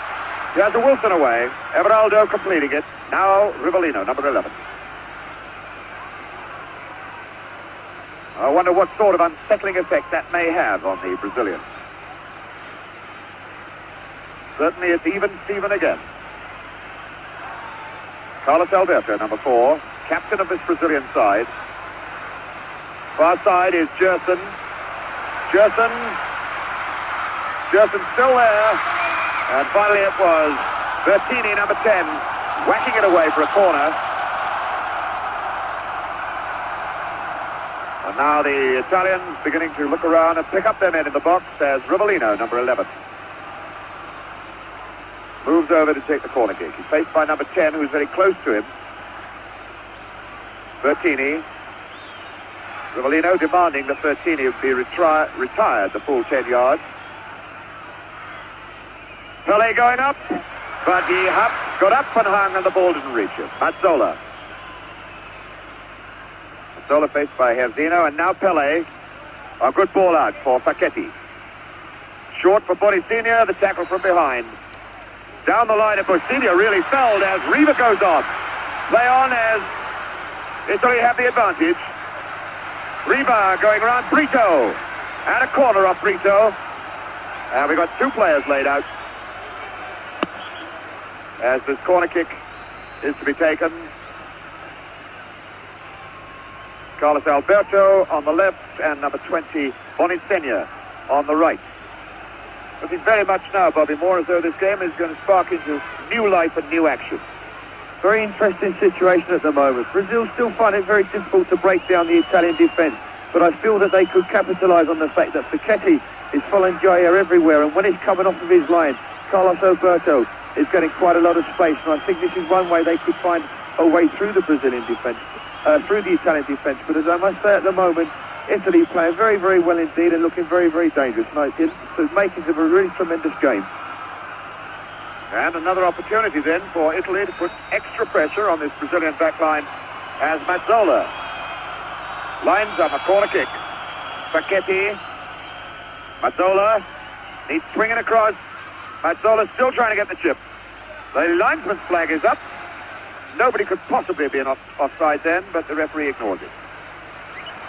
Speaker 1: He has a Wilson away. Everaldo completing it. Now Rivellino, number 11. I wonder what sort of unsettling effect that may have on the Brazilians. Certainly it's even Steven again. Carlos Alberto, number 4, captain of this Brazilian side. Far side is Gerson. Gerson still there. And finally it was Bertini, number 10, whacking it away for a corner. A And now the Italians beginning to look around and pick up their men in the box as Rivellino, number 11, moves over to take the corner kick. He's faced by number 10, who's very close to him, Bertini. Rivellino demanding that Bertini be retired the full 10 yards. Pele going up, but he got up and hung and the ball didn't reach him. Mazzola. Mazzola faced by Herzino, and now Pele. A good ball out for Facchetti. Short for Bonicinia, the tackle from behind. Down the line, and Bonicinia really fell as Riva goes on. Play on as Italy have the advantage. Riva going around Brito. And a corner off Brito. And we've got two players laid out as this corner kick is to be taken. Carlos Alberto on the left and number 20, Bonicinia, on the right. Looking very much now, Bobby Moore, as though this game is going to spark into new life and new action.
Speaker 2: Very interesting situation at the moment. Brazil still find it very difficult to break down the Italian defence, but I feel that they could capitalise on the fact that Facchetti is following Jair everywhere, and when he's coming off of his line, Carlos Alberto is getting quite a lot of space, and I think this is one way they could find a way through the Brazilian defence, through the Italian defence. But as I must say, at the moment, Italy playing very, very well indeed and looking very, very dangerous. And it's making it a really tremendous game.
Speaker 1: And another opportunity then for Italy to put extra pressure on this Brazilian backline as Mazzola lines up a corner kick. Facchetti. Mazzola needs swinging across. Mazzola still trying to get the chip. The linesman's flag is up. Nobody could possibly be an offside then, but the referee ignores it.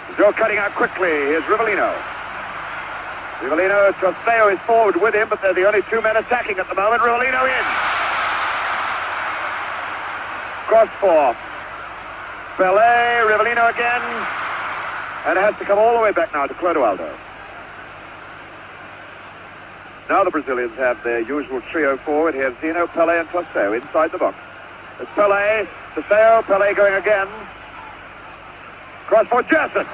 Speaker 1: Brazil cutting out quickly. Here's Rivellino. Rivellino, Trosteo is forward with him, but they're the only two men attacking at the moment. Rivellino in. Cross for Pele. Rivellino again. And it has to come all the way back now to Clodoaldo. Now the Brazilians have their usual trio forward. Here's Zeno, Pele and Trosteo inside the box. It's Pele, Trosteo, Pele going again. Cross for Gerson.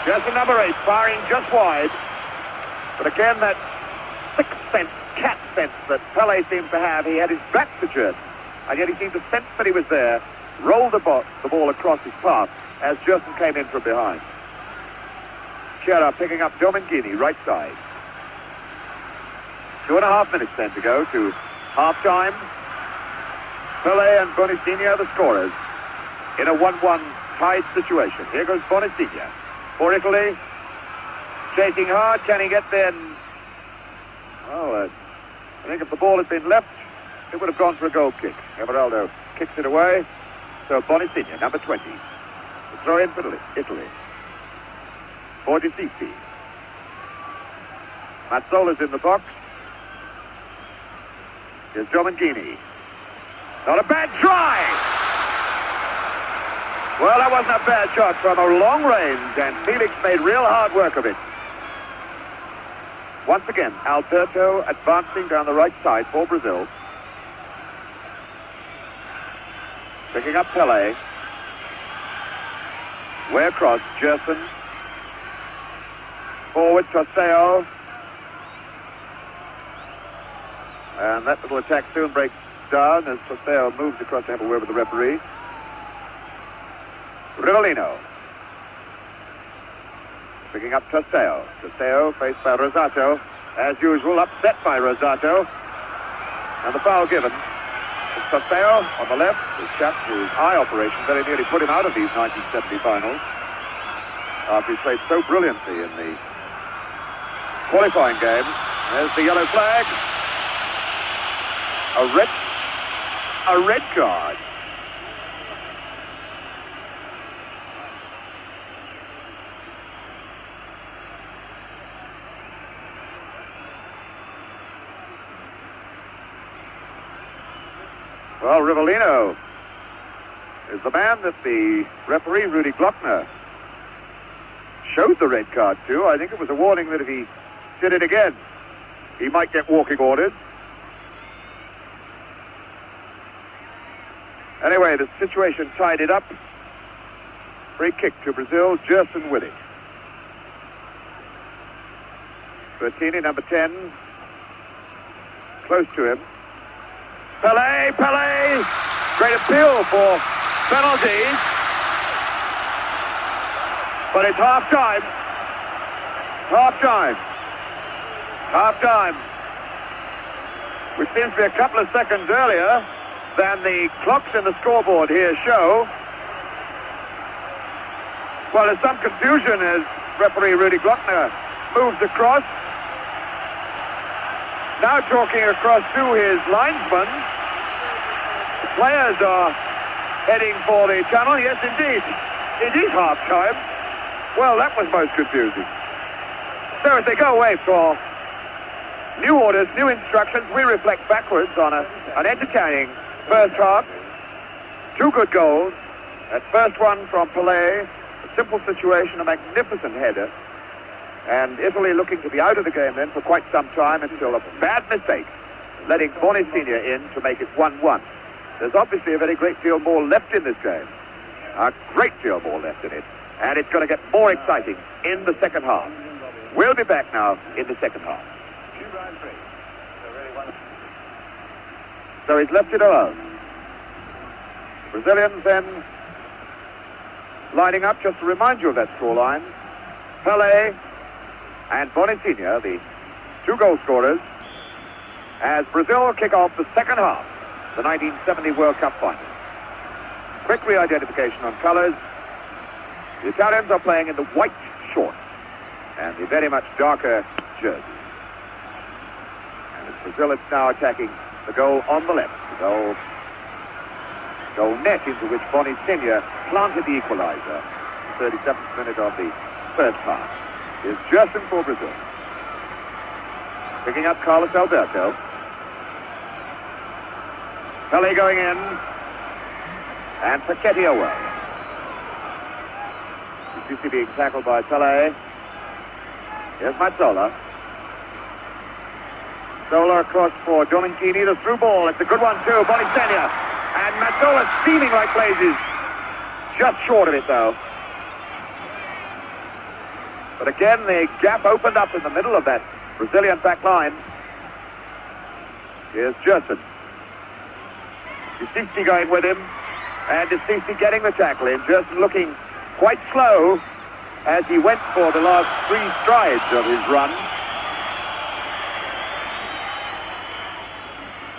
Speaker 1: Gerson number 8, firing just wide. But again, that sixth sense, cat sense that Pele seems to have. He had his back to Gerson, and yet he seemed to sense that he was there, rolled the ball across his path as Gerson came in from behind. Chiara picking up Domengini, right side. 2.5 minutes then to go to half-time. Pele and Bonicinia the scorers in a 1-1 tied situation. Here goes Bonicinia for Italy. Chasing hard, can he get there? Well, I think if the ball had been left, it would have gone for a goal kick. Everaldo kicks it away. So Bonicinia, number 20, to throw in for Italy. For De Sisti. Mazzola's in the box. Here's Domengini. Not a bad try! Well, that wasn't a bad shot from a long range, and Felix made real hard work of it. Once again, Alberto advancing down the right side for Brazil. Picking up Pele. Way across, Gerson. Forward, Trosteo. And that little attack soon breaks down as Trosteo moves across to have a word with the referee. Rivellino. Picking up Trosteo. Trosteo faced by Rosato. As usual, upset by Rosato. And the foul given. It's Trosteo on the left. This chap whose eye operation very nearly put him out of these 1970 finals. After he played so brilliantly in the qualifying game. There's the yellow flag. A red card. Well, Rivellino is the man that the referee, Rudy Glockner, showed the red card to. I think it was a warning that if he did it again, he might get walking orders. Anyway, the situation tied it up. Free kick to Brazil, Gerson with it. Bertini, number 10, close to him. Pelé! Great appeal for penalties. But it's half-time. Half-time. Which seems to be a couple of seconds earlier than the clocks in the scoreboard here show. Well, there's some confusion as referee Rudy Glockner moves across. Now talking across to his linesman. The players are heading for the tunnel. Yes, indeed. It is half-time. Well, that was most confusing. So as they go away for new orders, new instructions, we reflect backwards on an entertaining first half. Two good goals. That first one from Pelé, a simple situation, a magnificent header. And Italy looking to be out of the game then for quite some time until a bad mistake, letting Boni Senior in to make it 1-1. There's obviously a very great deal more left in this game. A great deal more left in it. And it's going to get more exciting in the second half. We'll be back now in the second half. So he's left it alone. Brazilians then lining up, just to remind you of that scoreline. Pelé and Boni Senior, the two goal scorers, as Brazil kick off the second half, the 1970 World Cup final. Quick re-identification on colours. The Italians are playing in the white shorts and the very much darker jerseys. And as Brazil is now attacking the goal on the left, the goal net into which Boni Senior planted the equaliser. 37th minute of the first half. Is Gerson for Brazil. Picking up Carlos Alberto. Pelé going in. And Paquetti away. Sissi being tackled by Pelé. Here's Mazzola. Zola across for Domingini. The through ball. It's a good one too. Boni Senior. And Mazzola steaming like blazes. Just short of it though. But again, the gap opened up in the middle of that Brazilian back line. Here's Gerson. Sissi going with him. And Sissi getting the tackle in. Gerson looking quite slow as he went for the last 3 strides of his run.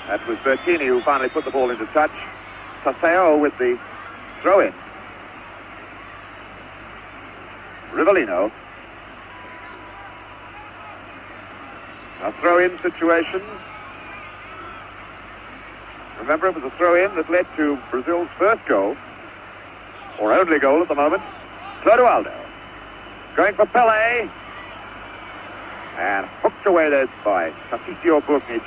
Speaker 1: That was Bertini who finally put the ball into touch. Taseo with the throw-in. Rivellino. A throw-in situation. Remember, it was a throw-in that led to Brazil's first goal, or only goal at the moment. Clodoaldo going for Pelé, and hooked away there by Tatisio Bugnic.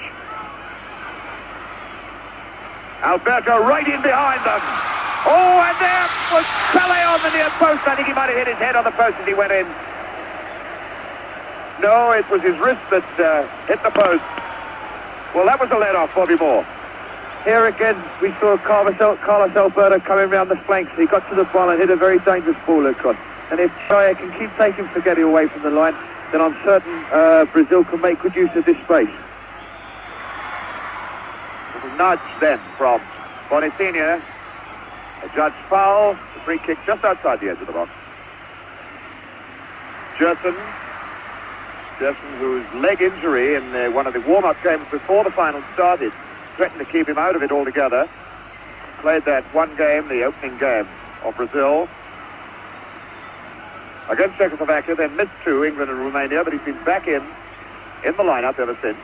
Speaker 1: Alberto right in behind them. Oh, and there was Pelé on the near post. I think he might have hit his head on the post as he went in. No, it was his wrist that hit the post. Well, that was a let-off, Bobby Moore.
Speaker 2: Here again, we saw Carlos Alberto coming round the flanks. He got to the ball and hit a very dangerous ball across. And if Chaya can keep taking Spaghetti away from the line, then I'm certain Brazil can make good use of this space.
Speaker 1: A nudge then from Boni Senior. A judged foul. The free kick just outside the edge of the box. Gerson, whose leg injury in one of the warm-up games before the final started threatened to keep him out of it altogether. Played that one game, the opening game of Brazil against Czechoslovakia, then missed 2, England and Romania, but he's been back in the lineup ever since.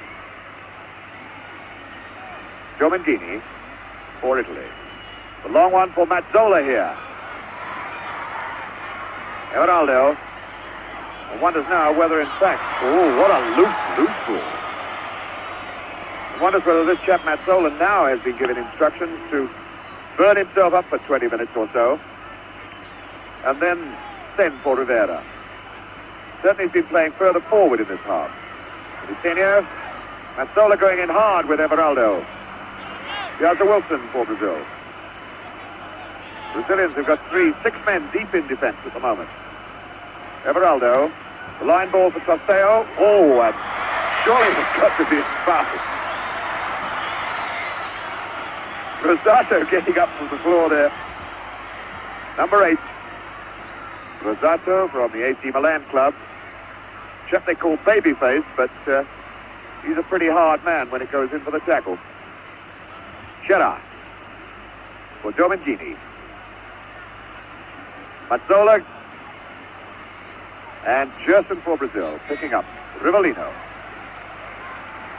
Speaker 1: Domingini for Italy. The long one for Mazzola here. Everaldo. One wonders now whether in fact, oh, what a loose ball. One wonders whether this chap Mazzola now has been given instructions to burn himself up for 20 minutes or so and then send for Rivera. Certainly he's been playing further forward in this half. Senior, Mazzola going in hard with Everaldo. Piazza Wilson for Brazil. Brazilians have got 6 men deep in defence at the moment. Everaldo, the line ball for Tosteo. Oh, and surely it's got to be foul. Rosato getting up from the floor there. Number 8. Rosato from the AC Milan club. Chap they call Babyface, but he's a pretty hard man when it goes in for the tackle. Chyba for Domingini. Mazzola and Gerson for Brazil, picking up Rivellino.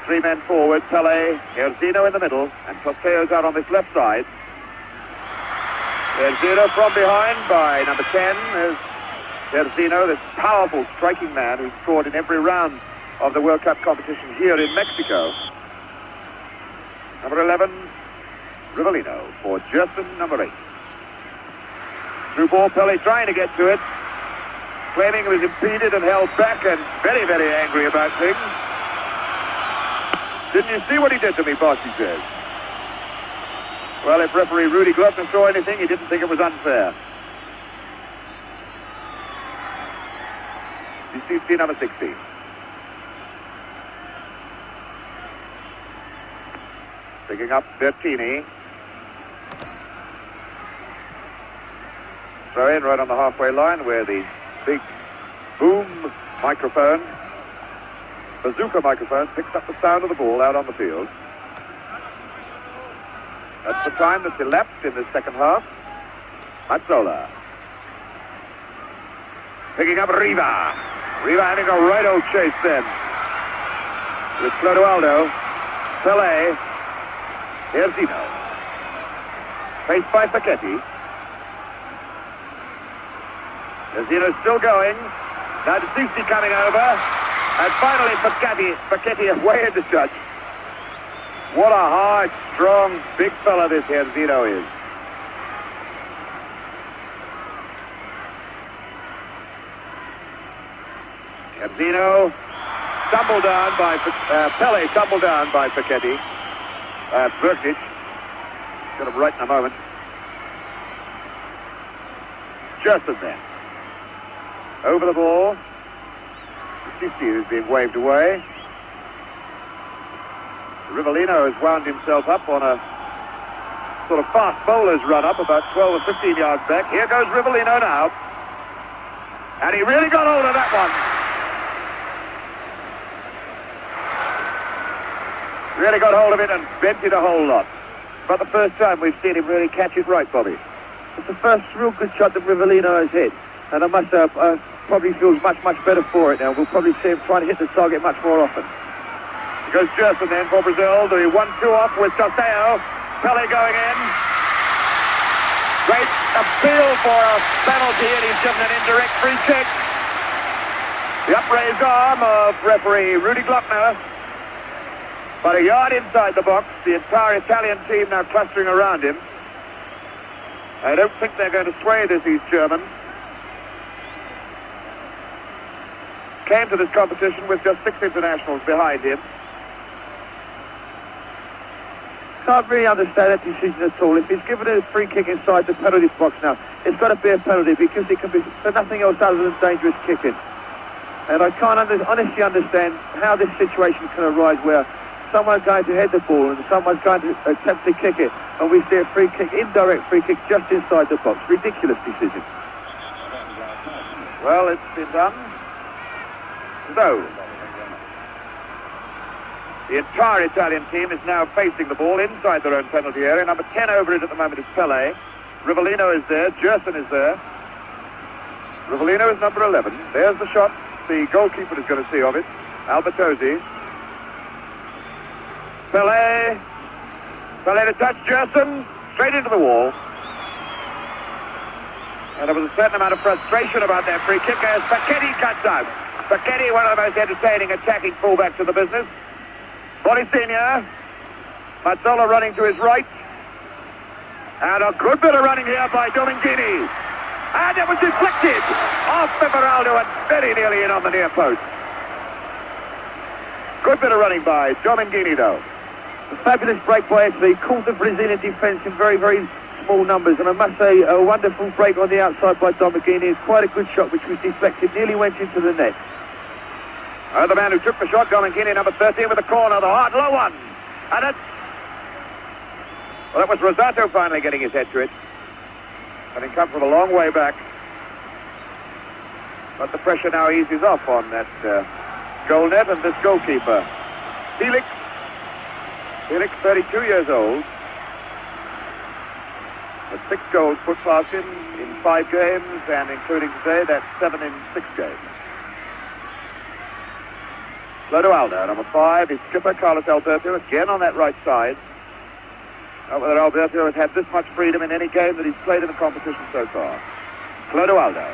Speaker 1: 3 men forward, Pelé, Erzino in the middle, and Tosteo's out on this left side. Erzino from behind by number 10. There's Erzino, this powerful striking man who scored in every round of the World Cup competition here in Mexico. Number 11, Rivellino for Gerson, number 8. Through ball, Pelé trying to get to it, claiming he was impeded and held back and very, very angry about things. Didn't you see what he did to me, boss, he says. Well, if referee Rudy Glockner saw anything, he didn't think it was unfair. You see number 16. Picking up Bertini. Throw in right on the halfway line where the big boom microphone, bazooka microphone, picks up the sound of the ball out on the field. That's the time that's elapsed in the second half. Mazzola. Picking up Riva. Riva having a right old chase then. With Clodoaldo. Pelé. Erzino. Faced by Facchetti. Erzino's still going. Now Susi coming over. And finally Facchetti away in the touch. What a hard, strong, big fella this Erzino is. Erzino tumbled down by Pelé, tumbled down by Facchetti. Verkic. Got him right in a moment. Gerson then. Over the ball. Sissi is being waved away. Rivellino has wound himself up on a sort of fast bowler's run up about 12 or 15 yards back. Here goes Rivellino now. And he really got hold of that one. Really got hold of it and bent it a whole lot. But the first time we've seen him really catch it right, Bobby.
Speaker 2: It's the first real good shot that Rivellino has hit. And I must say, probably feels much, much better for it now. We'll probably see him trying to hit the target much more often.
Speaker 1: Here goes Gerson then for Brazil. The 1-2 off with Tosteo. Pelé going in. Great appeal for a penalty, and he's given an indirect free kick. The upraised arm of referee Rudy Glockner. About a yard inside the box. The entire Italian team now clustering around him. I don't think they're going to sway this East German. Came to this competition with just 6 internationals behind him.
Speaker 2: Can't really understand that decision at all. If he's given a free kick inside the penalty box now, it's got to be a penalty because it can be for nothing else other than dangerous kicking. And I can't honestly understand how this situation can arise where someone's going to head the ball and someone's going to attempt to kick it, and we see a free kick, indirect free kick, just inside the box. Ridiculous decision.
Speaker 1: Well, it's been done. So, the entire Italian team is now facing the ball inside their own penalty area. Number 10 over it at the moment is Pelé. Rivellino is there. Gerson is there. Rivellino is number 11. There's the shot the goalkeeper is going to see of it. Albertozzi. Pelé. Pelé to touch Gerson. Straight into the wall. And there was a certain amount of frustration about that free kick as Facchetti cuts out. Facchetti, one of the most entertaining attacking fullbacks in the business. Borisenia. Mazzola running to his right. And a good bit of running here by Domingini. And it was deflected off Everaldo and very nearly in on the near post. Good bit of running by Domingini, though.
Speaker 2: A fabulous break by Italy. Caught the Brazilian defence in very, very small numbers, and I must say a wonderful break on the outside by Domagini. It's quite a good shot which was deflected, nearly went into the net.
Speaker 1: The man who took the shot, Domagini, number 13 with the corner, the hard low one. And it's... Well, that was Rosato finally getting his head to it, having come from a long way back. But the pressure now eases off on that goal net and this goalkeeper. Felix, 32 years old. With 6 goals put past him in 5 games, and including today, that's 7 in 6 games. Clodoaldo, number 5, his skipper, Carlos Alberto, again on that right side. Not whether Alberto has had this much freedom in any game that he's played in the competition so far. Clodoaldo.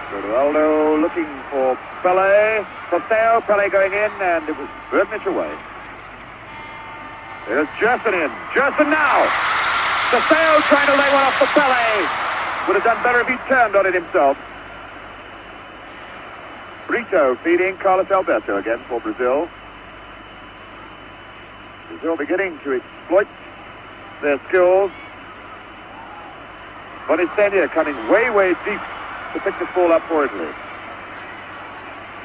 Speaker 1: Clodoaldo looking for Pele. Posteo, Pele going in, and it was Bernich away. There's Jerson in. Jerson now! Posteo trying to lay one off for Pele. Would have done better if he turned on it himself. Brito feeding Carlos Alberto again for Brazil. Brazil beginning to exploit their skills. Bonisenia coming way, way deep to pick this ball up for Italy.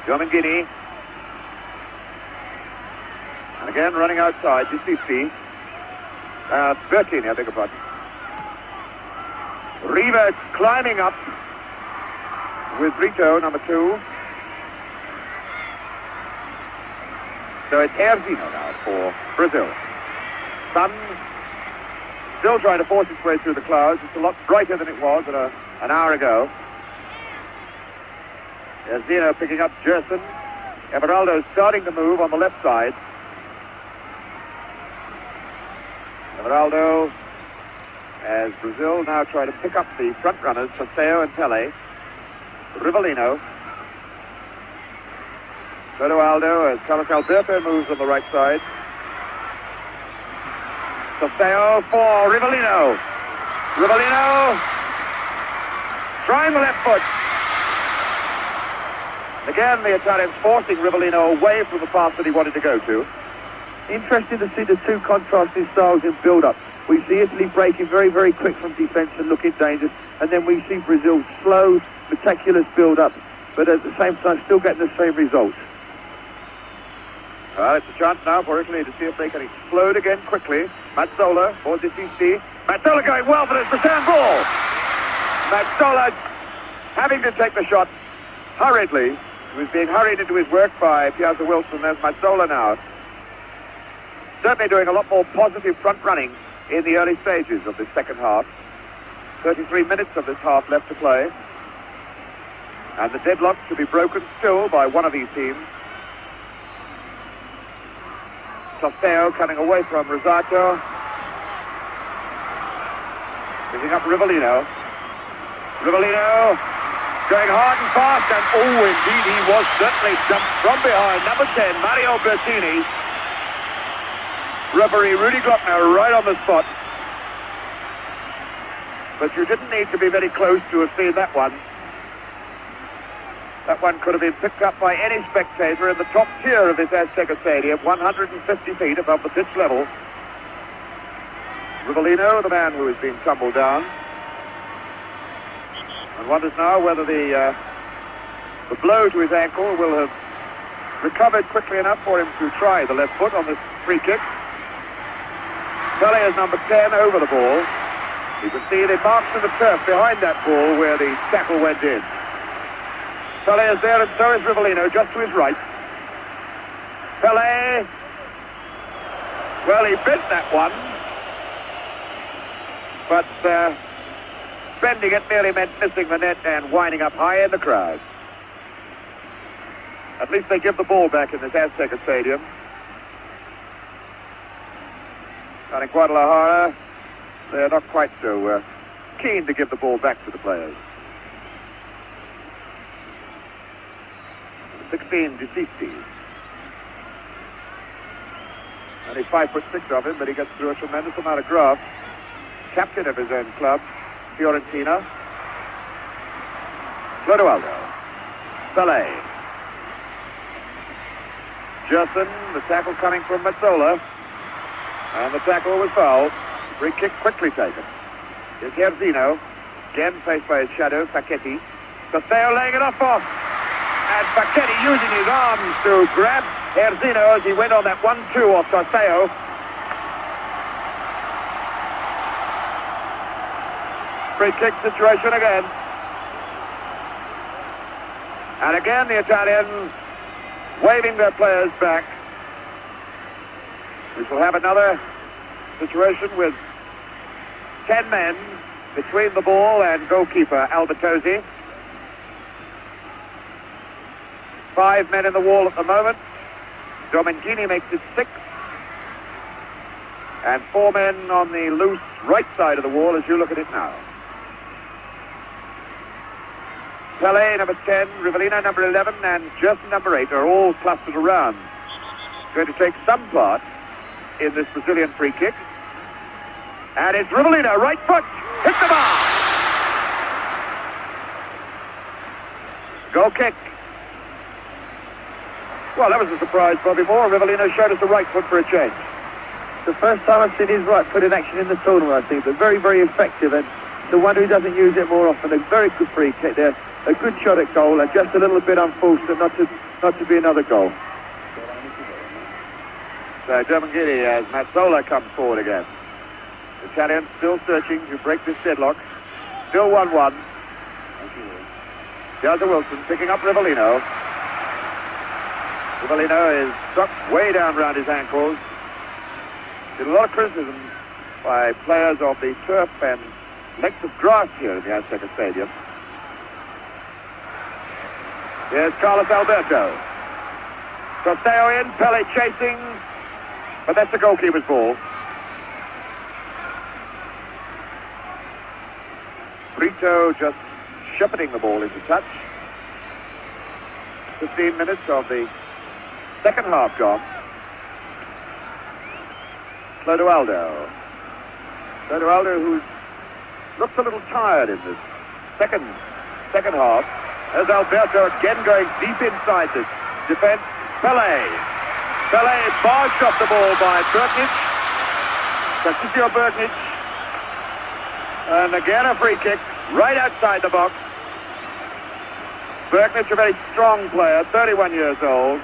Speaker 1: Domagini. And again running outside, Disisti. Bertini, I beg your pardon. Riva climbing up with Brito, number 2. So it's Erzino now for Brazil. Sun still trying to force its way through the clouds. It's a lot brighter than it was an hour ago. Erzino picking up Jerson. Everaldo starting to move on the left side. Everaldo, as Brazil now try to pick up the front runners, Paseo and Pele. Rivellino. Clodoaldo as Carlos Alberto moves on the right side. Paseo for Rivellino. Rivellino trying the left foot. Again, the Italians forcing Rivellino away from the path that he wanted to go to.
Speaker 2: Interesting to see the two contrasting styles in build-up. We see Italy breaking very, very quick from defence and looking dangerous, and then we see Brazil slow, meticulous build-up, but at the same time still getting the same results.
Speaker 1: It's a chance now for Italy to see if they can explode again quickly. Mazzola for Disisti. Mazzola going well for his return ball. Mazzola having to take the shot hurriedly. He was being hurried into his work by Piazza Wilson. There's Mazzola now. Certainly doing a lot more positive front running in the early stages of this second half. 33 minutes of this half left to play. And the deadlock to be broken still by one of these teams. Posteo coming away from Rosato. Picking up Rivellino. Rivellino going hard and fast, and oh, indeed, he was certainly jumped from behind. Number 10, Mario Bertini. Referee Rudy Glockner right on the spot. But you didn't need to be very close to have seen that one. That one could have been picked up by any spectator in the top tier of this Azteca Stadium, 150 feet above the pitch level. Rivellino, the man who has been tumbled down, and wonders now whether the blow to his ankle will have recovered quickly enough for him to try the left foot on this free kick. Pele is number 10 over the ball. You can see the marks in the turf behind that ball where the tackle went in. Pele is there, and so is Rivellino, just to his right. Pele, well, he bent that one, but bending it merely meant missing the net and winding up high in the crowd. At least they give the ball back in this Azteca Stadium. And in Guadalajara, they're not quite so keen to give the ball back to the players. 16, Disisti. Only 5'6" of him, but he gets through a tremendous amount of graft. Captain of his own club, Fiorentina. Clodoaldo. Pele. Jerson, the tackle coming from Mazzola. And the tackle was fouled. Free kick quickly taken. Here's Yerzino. Again faced by his shadow, Facchetti. Casteo laying it off. And Facchetti using his arms to grab Yerzino as he went on that 1-2 off Casteo. Free kick situation again. And again the Italians waving their players back. We shall have another situation with 10 men between the ball and goalkeeper Albertosi. 5 men in the wall at the moment. Domengini makes it 6. And 4 men on the loose right side of the wall as you look at it now. Pele, number 10, Rivellino, number 11, and Justin, number 8, are all clustered around. Going to take some part in this Brazilian free kick. And it's Rivellino, right foot, hit the bar! Goal kick. Well, that was a surprise, Bobby Moore. Rivellino showed us a right foot for a change.
Speaker 2: The first time I've seen his right foot in action in the tournament, I think, but very, very effective, and the one who doesn't use it more often. A very good free kick there. A good shot at goal, and just a little bit unfortunate not to be another goal.
Speaker 1: So Domengini as Mazzola comes forward again. The Italians still searching to break this deadlock. Still 1-1. Gaza Wilson picking up Rivellino. Rivellino is struck way down around his ankles. There's a lot of criticism by players of the turf and length of grass here in the Azteca Stadium. Here's Carlos Alberto. Casteo in, Pele chasing, but that's the goalkeeper's ball. Brito just shepherding the ball into touch. 15 minutes of the second half gone. Clodoaldo. Clodoaldo, who looks a little tired in this second half. There's Alberto again going deep inside this defense. Pele barged off the ball by Bertnich. Francisco Bertnich. And again a free kick right outside the box. Bertnich, a very strong player, 31 years old.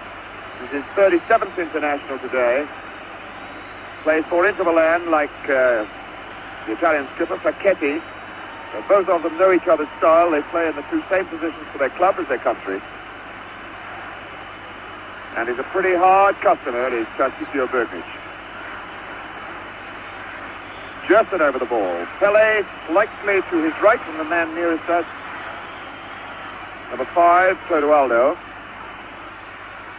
Speaker 1: He's his 37th international today. Plays for Inter Milan like the Italian skipper, Facchetti. Both of them know each other's style. They play in the two same positions for their club as their country. And he's a pretty hard customer, is Francisco Bertnich. Jerson over the ball. Pele slightly to his right from the man nearest us. Number 5, Clodoaldo.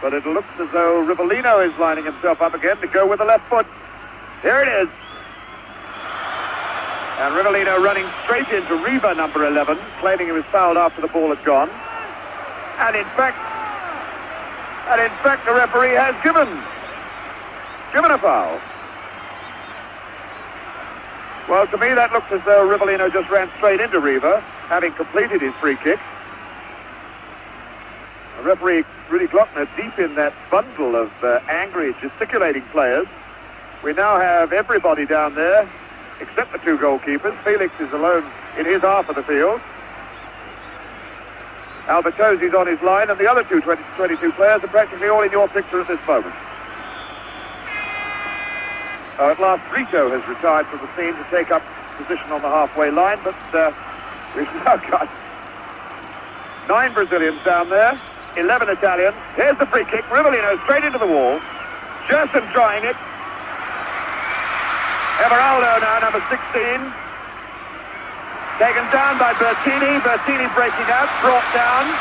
Speaker 1: But it looks as though Rivellino is lining himself up again to go with the left foot. Here it is. And Rivellino running straight into Riva, number 11, claiming he was fouled after the ball had gone. And in fact, the referee has given a foul. Well, to me, that looks as though Rivellino just ran straight into Riva, having completed his free kick. The referee, Rudy Glockner, deep in that bundle of angry, gesticulating players. We now have everybody down there, except the two goalkeepers. Felix is alone in his half of the field. Albertosi's on his line, and the other 22 players are practically all in your picture at this moment. At last, Brito has retired from the scene to take up position on the halfway line, but we've now got 9 Brazilians down there, 11 Italians. Here's the free kick. Rivellino straight into the wall. Jerson trying it. Everaldo now, number 16. Taken down by Bertini. Bertini breaking out, brought down.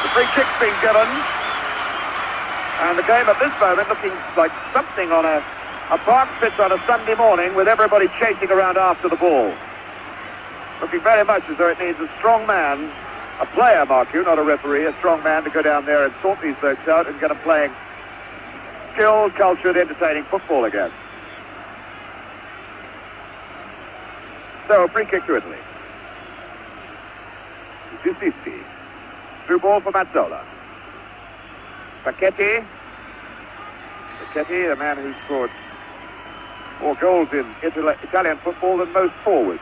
Speaker 1: The free kick's been given. And the game at this moment looking like something on a park pitch on a Sunday morning with everybody chasing around after the ball. Looking very much as though it needs a strong man, a player, mark you, not a referee, a strong man to go down there and sort these folks out and get them playing skilled, cultured, entertaining football again. So, a free kick to Italy. Giustisti. Through ball for Mazzola. Facchetti. Facchetti, the man who scored More goals in Italian football than most forwards.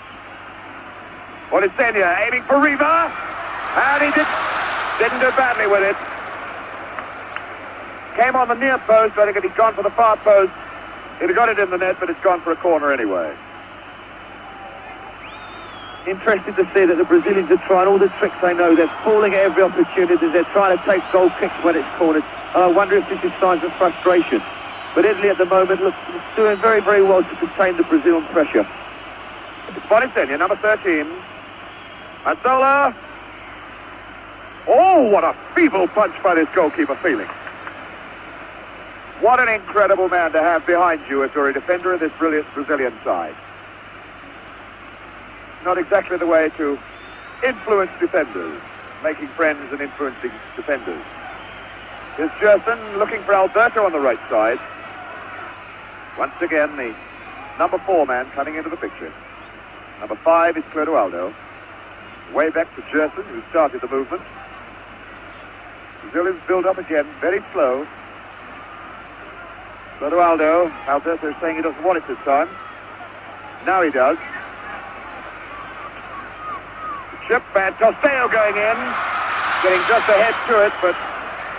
Speaker 1: Bonisenia aiming for Riva, and he didn't do badly with it. Came on the near post. I think if he'd gone for the far post, he'd have got it in the net, but it's gone for a corner anyway.
Speaker 2: Interesting to see that the Brazilians are trying all the tricks they know. They're falling at every opportunity. They're trying to take goal kicks when it's cornered. And I wonder if this is signs of frustration. But Italy at the moment looks doing very, very well to contain the Brazilian pressure.
Speaker 1: It's Bonisenia, number 13. Mazzola. Oh, what a feeble punch by this goalkeeper, Felix. What an incredible man to have behind you as you're a defender of this brilliant Brazilian side. Not exactly the way to influence defenders, making friends and influencing defenders. Here's Gerson looking for Alberto on the right side. Once again, the number 4 man coming into the picture. Number 5 is Clodoaldo. Way back to Gerson, who started the movement. Brazilians build up again, very slow. Clodoaldo, Alberto saying he doesn't want it this time. Now he does. Chip and Tosteo going in, getting just ahead to it, but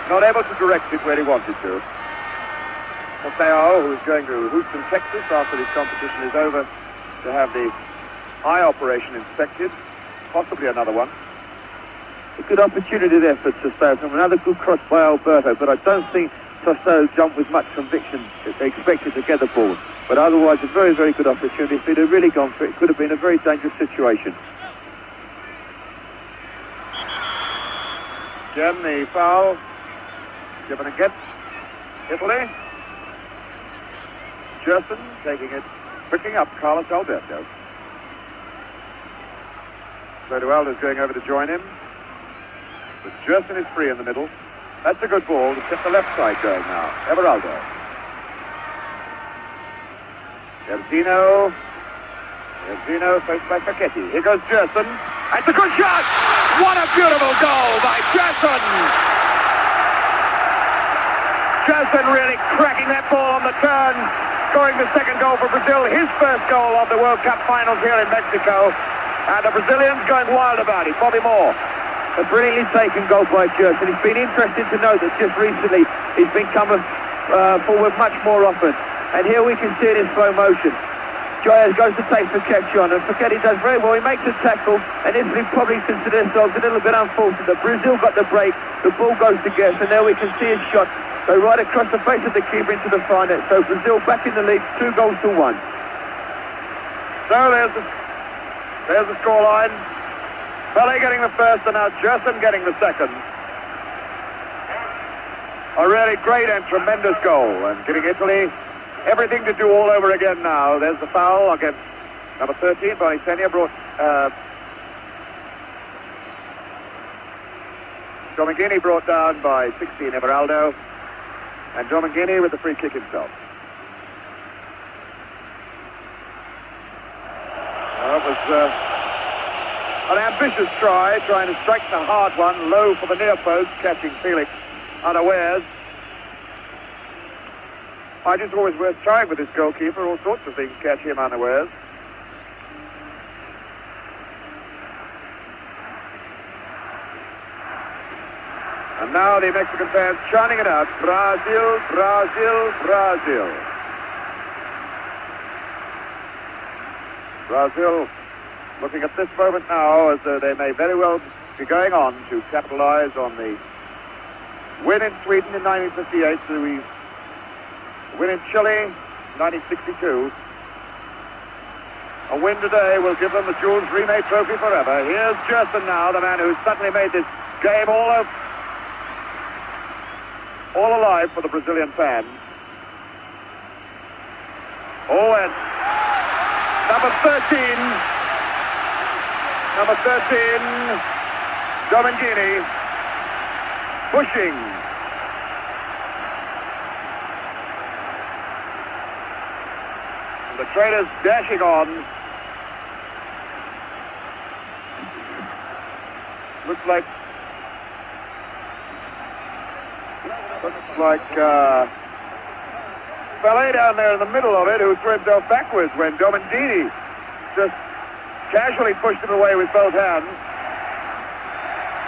Speaker 1: not able to direct it where he wanted to. Tosteo, who is going to Houston, Texas, after this competition is over, to have the eye operation inspected, possibly another one.
Speaker 2: A good opportunity there for Tosteo from another good cross by Alberto, but I don't think Tosteo jumped with much conviction that they expected to get the ball. But otherwise, a very, very good opportunity. If he'd have really gone for it, it could have been a very dangerous situation.
Speaker 1: Again, the foul given against Italy. Gerson taking it, picking up Carlos Alberto. Clodoaldo's going over to join him. But Gerson is free in the middle. That's a good ball to set the left side going now. Everaldo. Erzino faced by Facchetti. Here goes Gerson. It's a good shot! What a beautiful goal by Gerson! Gerson really cracking that ball on the turn, scoring the second goal for Brazil, his first goal of the World Cup finals here in Mexico. And the Brazilians going wild about it. Bobby Moore.
Speaker 2: A brilliantly taken goal by Gerson. It's been interesting to note that just recently he's been coming forward much more often. And here we can see it in slow motion. Joyas goes to take Facchetti on, and Facchetti does very well. He makes a tackle, and Italy probably consider themselves a little bit unfortunate. Brazil got the break, the ball goes to Guess, and there we can see his shot go right across the face of the keeper into the far net. So Brazil back in the lead, 2 goals to 1.
Speaker 1: So there's the scoreline. Pele getting the first, and now Gerson getting the second. A really great and tremendous goal, and giving Italy everything to do all over again now. There's the foul against number 13. Bonisenia brought Domingini brought down by 16 Everaldo, and Domingini with the free kick himself. Well, it was an ambitious try, trying to strike the hard one low for the near post, catching Felix unawares. I just always worth trying with this goalkeeper. All sorts of things catch him unawares. And now the Mexican fans chanting it out. Brazil, Brazil, Brazil. Brazil looking at this moment now as though they may very well be going on to capitalize on the win in Sweden in 1958, the win in Chile, 1962. A win today will give them the Jules Rimet Trophy forever. Here's Gerson now, the man who suddenly made this game all alive for the Brazilian fans. Oh, and number 13, Domingini, pushing. The trainers dashing on. Looks like Pele down there in the middle of it, who threw himself backwards when Domingini just casually pushed him away with both hands.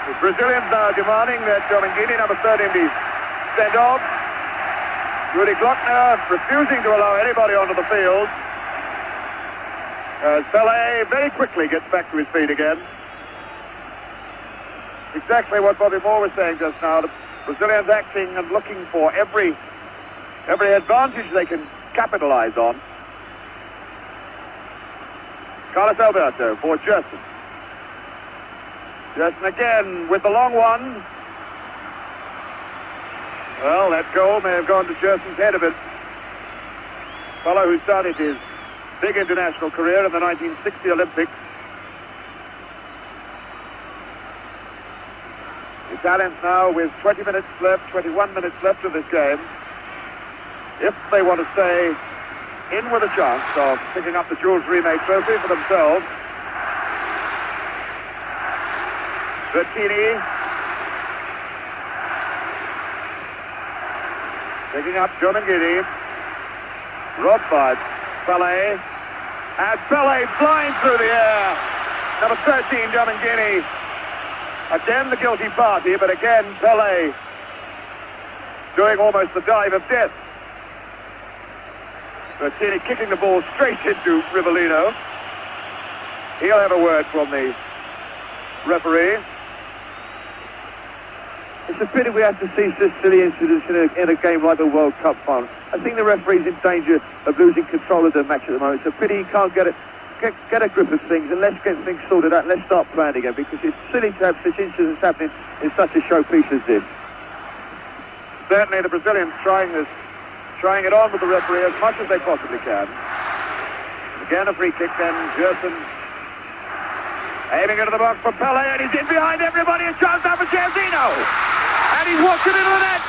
Speaker 1: The Brazilians now demanding that Domingini, number 13, be sent off. Rudy Glockner refusing to allow anybody onto the field. As Pele very quickly gets back to his feet again. Exactly what Bobby Moore was saying just now. The Brazilians acting and looking for every advantage they can capitalize on. Carlos Alberto for Jerson. Jerson again with the long one. Well, that goal may have gone to Jerson's head a bit. Fellow who started his big international career in the 1960 Olympics. The Italians now with 20 minutes left, 21 minutes left of this game. If they want to stay in with a chance of picking up the Jules Rimet trophy for themselves. Bertini picking up Domingini. Robbed by Pele. And Pele flying through the air. Number 13, Domingini. Again the guilty party, but again Pele doing almost the dive of death. Bertini kicking the ball straight into Rivellino. He'll have a word from the referee.
Speaker 2: It's a pity we have to see such silly incidents in a game like the World Cup final. I think the referee's in danger of losing control of the match at the moment. It's a pity he can't get a grip of things, and let's get things sorted out and let's start playing again, because it's silly to have such incidents happening in such a showpiece as this.
Speaker 1: Certainly the Brazilians trying it on with the referee as much as they possibly can. Again a free kick then, Jerson aiming into the box for Pele, and he's in behind everybody. A chance now for Jairzinho, and he's walked it into the net.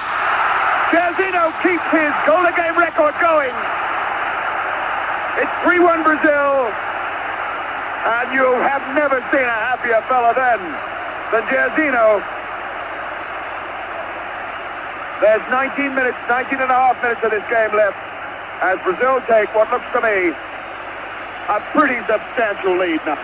Speaker 1: Jairzinho keeps his goal-a-game record going. It's 3-1 Brazil, and you have never seen a happier fella than Jairzinho. There's 19 and a half minutes of this game left as Brazil take what looks to me a pretty substantial lead now.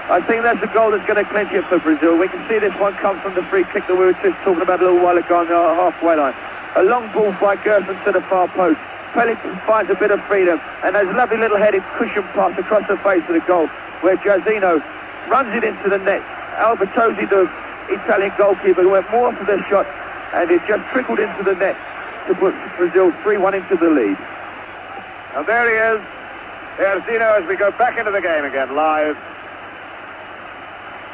Speaker 2: I think that's a goal that's going to clinch it for Brazil. We can see this one come from the free kick that we were just talking about a little while ago on the halfway line. A long ball by Gerson to the far post. Pele finds a bit of freedom, and there's a lovely little headed cushion pass across the face of the goal where Jairzinho runs it into the net. Albertozzi, the Italian goalkeeper, went more for the shot, and it just trickled into the net to put Brazil 3-1 into the lead.
Speaker 1: And there he is, Jairzinho, as we go back into the game again live.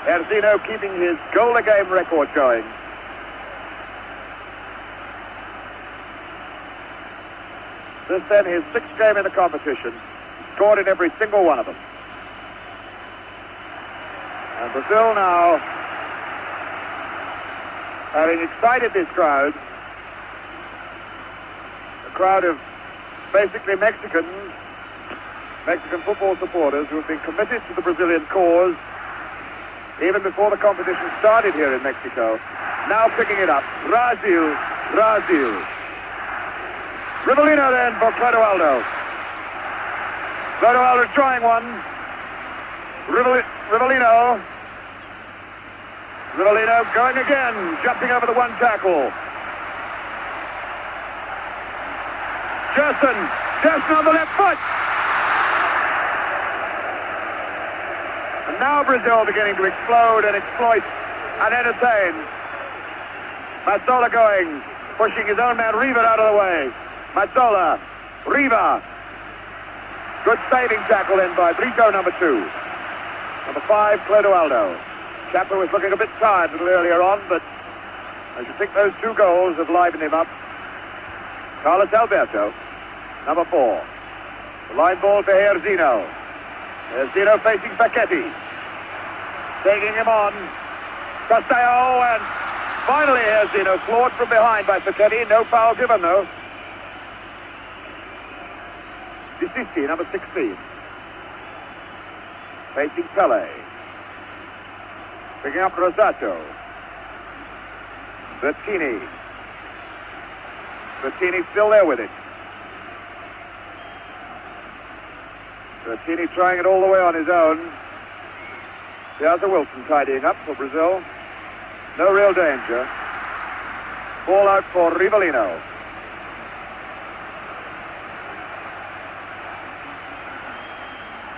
Speaker 1: Jairzinho keeping his goal-a-game record going. This then his sixth game in the competition. Scored in every single one of them. And Brazil now, having excited this crowd, a crowd of basically Mexican football supporters who have been committed to the Brazilian cause even before the competition started here in Mexico. Now picking it up. Brazil. Rivellino then for Clodoaldo. Clodoaldo trying one. Rivellino going again, jumping over the one tackle. Jerson on the left foot. And now Brazil beginning to explode and exploit and entertain. Mazzola going, pushing his own man Riva out of the way. Mazzola, Riva. Good saving tackle in by Brito, number 2. Number 5, Clodoaldo. Chapman was looking a bit tired a little earlier on, but I should think those 2 goals have livened him up. Carlos Alberto, number 4. The line ball to Jairzinho. Jairzinho facing Paquetti. Taking him on. Castello, and finally Jairzinho floored from behind by Paquetti. No foul given, though. Disisti, number 16. Facing Pele. Picking up Rosato. Bertini still there with it. Bertini trying it all the way on his own. Piazza Wilson tidying up for Brazil. No real danger. Ball out for Rivellino.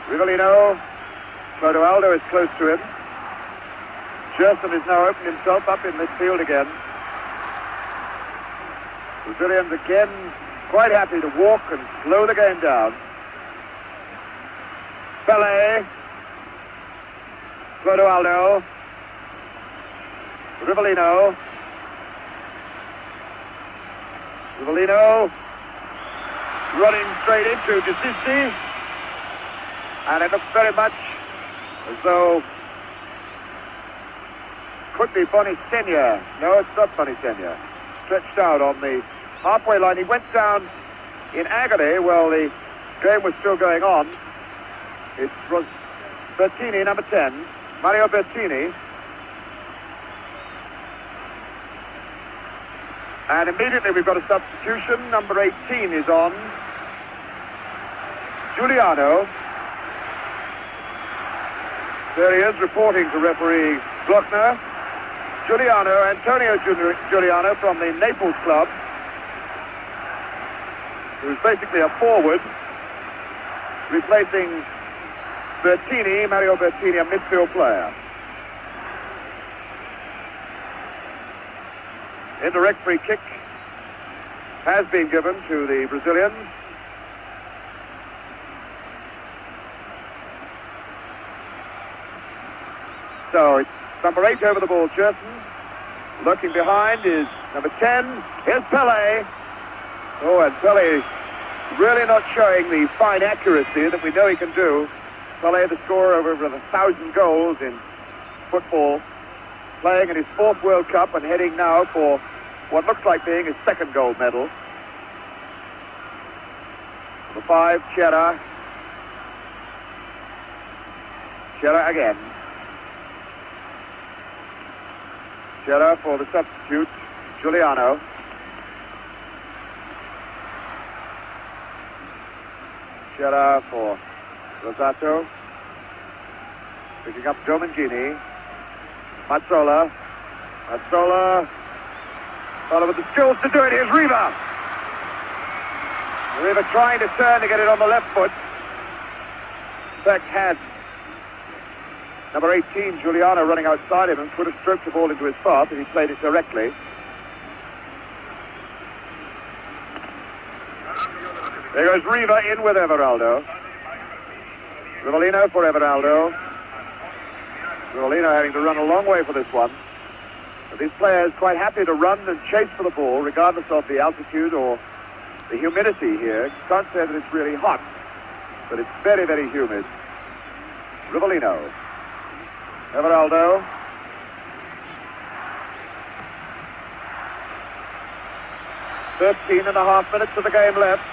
Speaker 1: Rivellino. Clodoaldo is close to him. Gerson has now opened himself up in midfield again. Brazilians again quite happy to walk and slow the game down. Pelé. Clodoaldo. Rivellino. Rivellino running straight into Desisti. And it looks very much as though could be Bonisenia. No, it's not Bonisenia. Stretched out on the halfway line. He went down in agony while the game was still going on. It was Bertini, number 10. Mario Bertini. And immediately we've got a substitution. Number 18 is on. Giuliano. There he is, reporting to referee Glockner. Giuliano, Antonio Giuliano from the Naples club, who's basically a forward, replacing Bertini, Mario Bertini, a midfield player. Indirect free kick has been given to the Brazilians. So it's number 8 over the ball, Gerson. Lurking behind is number 10. Here's Pelé. Oh, and Pelé really not showing the fine accuracy that we know he can do. Pelé, the scorer of over 1,000 goals in football, playing in his 4th World Cup and heading now for what looks like being his 2nd gold medal. Number 5, Chera. Chera again. Chera for the substitute, Giuliano. Chera for Rosato. Picking up Domangini. Mazzola. Mazzola. Well, with the skills to do it, here's Riva. Riva trying to turn to get it on the left foot. In fact, had number 18, Giuliano, running outside him and could have stroked the ball into his path if he played it directly. There goes Riva in with Everaldo. Rivellino for Everaldo. Rivellino having to run a long way for this one. But these players quite happy to run and chase for the ball, regardless of the altitude or the humidity here. Can't say that it's really hot, but it's very, very humid. Rivellino. Everaldo. "13.5 minutes of the game left.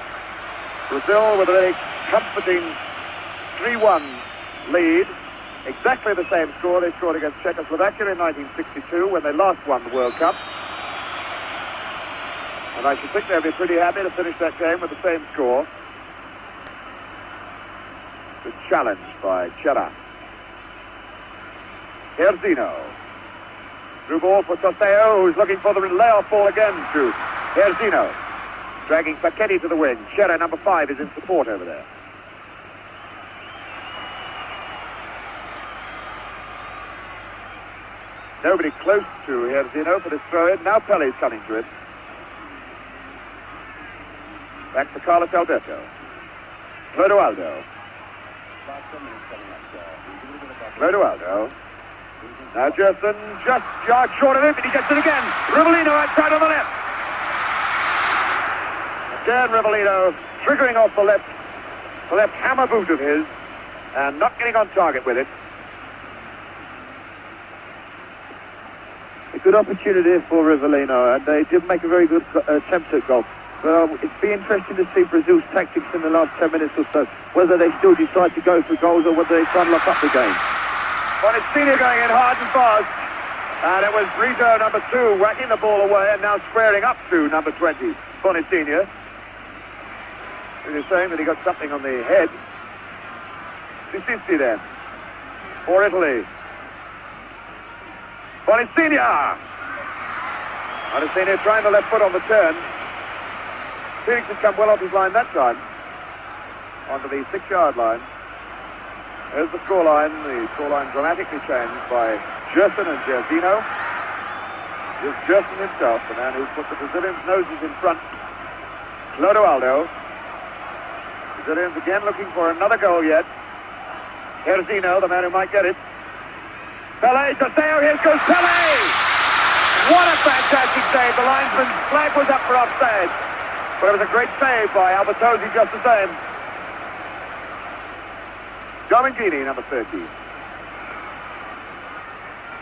Speaker 1: Brazil with a very comforting 3-1 lead. Exactly the same score they scored against Czechoslovakia in 1962 when they last won the World Cup. And I should think they'll be pretty happy to finish that game with the same score. Good challenge by Chera. Herzino. Through ball for Toseo, who's looking for the layoff ball again to Herzino. Dragging Paquetti to the wing. Chera, number 5, is in support over there. Nobody close to Herzino for this throw-in. Now Pellé's coming to it. Back to Carlos Alberto. Clodoaldo. Clodoaldo. Now Gerson, just yard short of him, and he gets it again. Rivellino outside on the left. Again Rivellino triggering off the left hammer boot of his, and not getting on target with it.
Speaker 2: A good opportunity for Rivellino, and they did make a very good attempt at goal. But it'd be interesting to see Brazil's tactics in the last 10 minutes or so, whether they still decide to go for goals or whether they try and lock up the game.
Speaker 1: Bonisenia going in hard and fast, and it was Brito, number 2, whacking the ball away and now squaring up to number 20, Bonisenia. He was saying that he got something on the head. Sisti then. For Italy. Bonicinia trying the left foot on the turn. Felix has come well off his line that time. Onto the 6-yard line. There's the scoreline. The scoreline dramatically changed by Gerson and Jairzinho. It's Gerson himself, the man who put the Brazilians' noses in front. Clodoaldo. Brazilians again looking for another goal yet. Jairzinho, the man who might get it. Pelé to Seo, here goes Pelé! What a fantastic save. The linesman's flag was up for offside. But it was a great save by Albertozzi just the same. Domingini, number 30.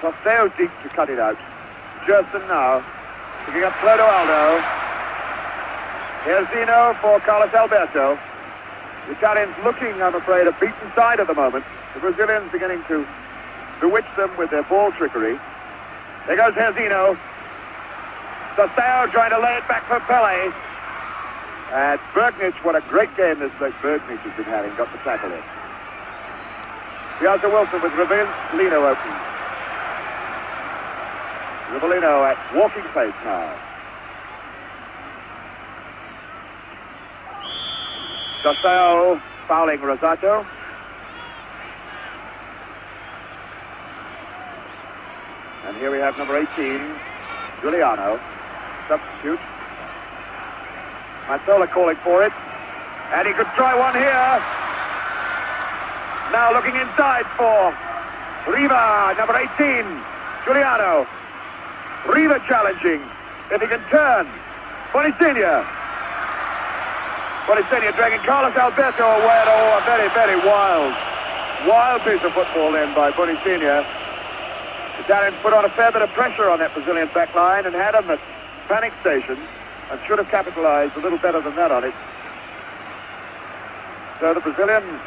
Speaker 1: Seo deep to cut it out. Gerson now. Picking up Clodoaldo. Jairzinho for Carlos Alberto. The Italians looking, I'm afraid, a beaten side at the moment. The Brazilians beginning to bewitch them with their ball trickery. There goes Jairzinho. Seo trying to lay it back for Pelé. And Bergnich, what a great game this Bergnich has been having, got the tackle in. Piazza Wilson with Rivellino open. Rivellino at walking pace now. Seo fouling Rosato. And here we have number 18, Giuliano, substitute. Mazzola calling for it. And he could try one here. Now looking inside for Riva, number 18, Giuliano. Riva challenging, if he can turn. Bonicinia dragging Carlos Alberto away. Oh, a very, very wild piece of football then by Bonicinia. The Italians put on a fair bit of pressure on that Brazilian back line and had them at panic station and should have capitalized a little better than that on it. So the Brazilians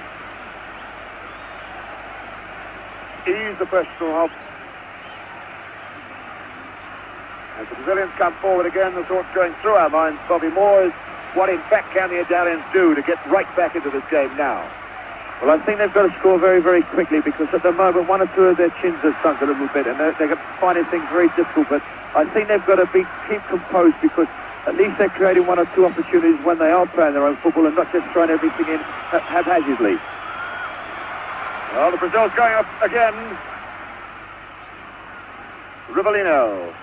Speaker 1: ease the pressure off. As the Brazilians come forward again, the thoughts going through our minds, Bobby Moore, is what in fact can the Italians do to get right back into this game now?
Speaker 2: Well, I think they've got to score very, very quickly, because at the moment one or two of their chins have sunk a little bit and they're finding things very difficult. But I think they've got to keep composed, because at least they're creating one or two opportunities when they are playing their own football and not just throwing everything in haphazardly.
Speaker 1: Well, the Brazil's going up again. Rivellino.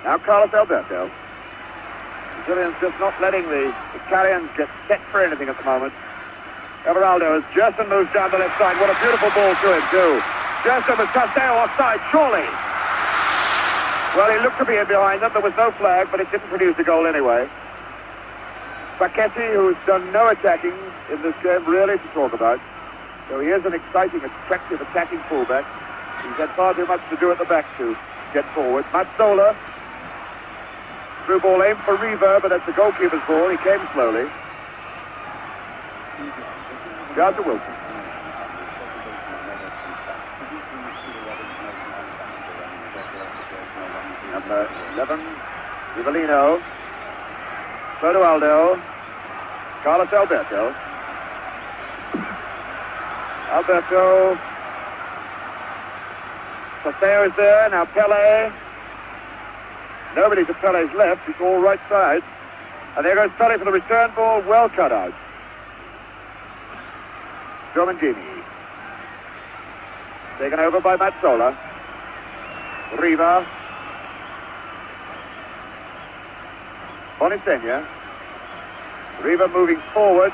Speaker 1: Now Carlos Alberto. Brazilians just not letting the Italians get set for anything at the moment. Everaldo as Gerson moves down the left side. What a beautiful ball to him too. Gerson with Seo offside, surely. Well, he looked to be in behind them. There was no flag, but it didn't produce a goal anyway. Facchetti, who's done no attacking in this game really to talk about. So he is an exciting, attractive attacking fullback. He's had far too much to do at the back to get forward. Mazzola. Through ball aimed for Riva, but that's the goalkeeper's ball. He came slowly. Piazza Wilson. Number 11, Rivellino. Clodoaldo. Carlos Alberto. Seo is there. Now Pelé. Nobody to Pelé's left. It's all right side. And there goes Pelé for the return ball. Well cut out. Domingini. Taken over by Mazzola. Riva. Bonicinia. Riva moving forward.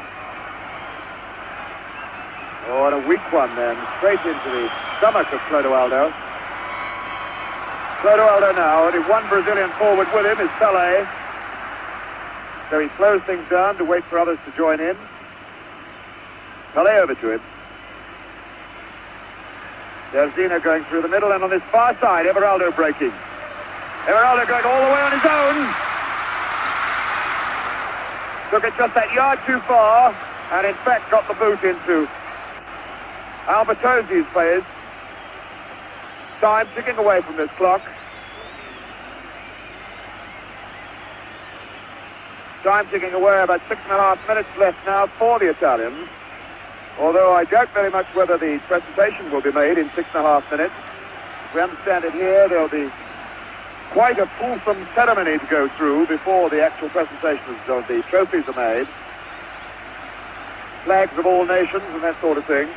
Speaker 1: Oh, and a weak one then. Straight into the stomach of Clodoaldo. Clodoaldo now, only one Brazilian forward with him is Pelé. So he slows things down to wait for others to join in. Pelé over to him. Jairzinho going through the middle, and on this far side, Everaldo breaking. Everaldo going all the way on his own. Took it just that yard too far, and in fact got the boot into Albertozzi's players. Time ticking away from this clock. Time ticking away, about 6.5 minutes left now for the Italians. Although I doubt very much whether the presentation will be made in 6.5 minutes. As we understand it here, there'll be quite a fulsome ceremony to go through before the actual presentations of the trophies are made. Flags of all nations and that sort of thing.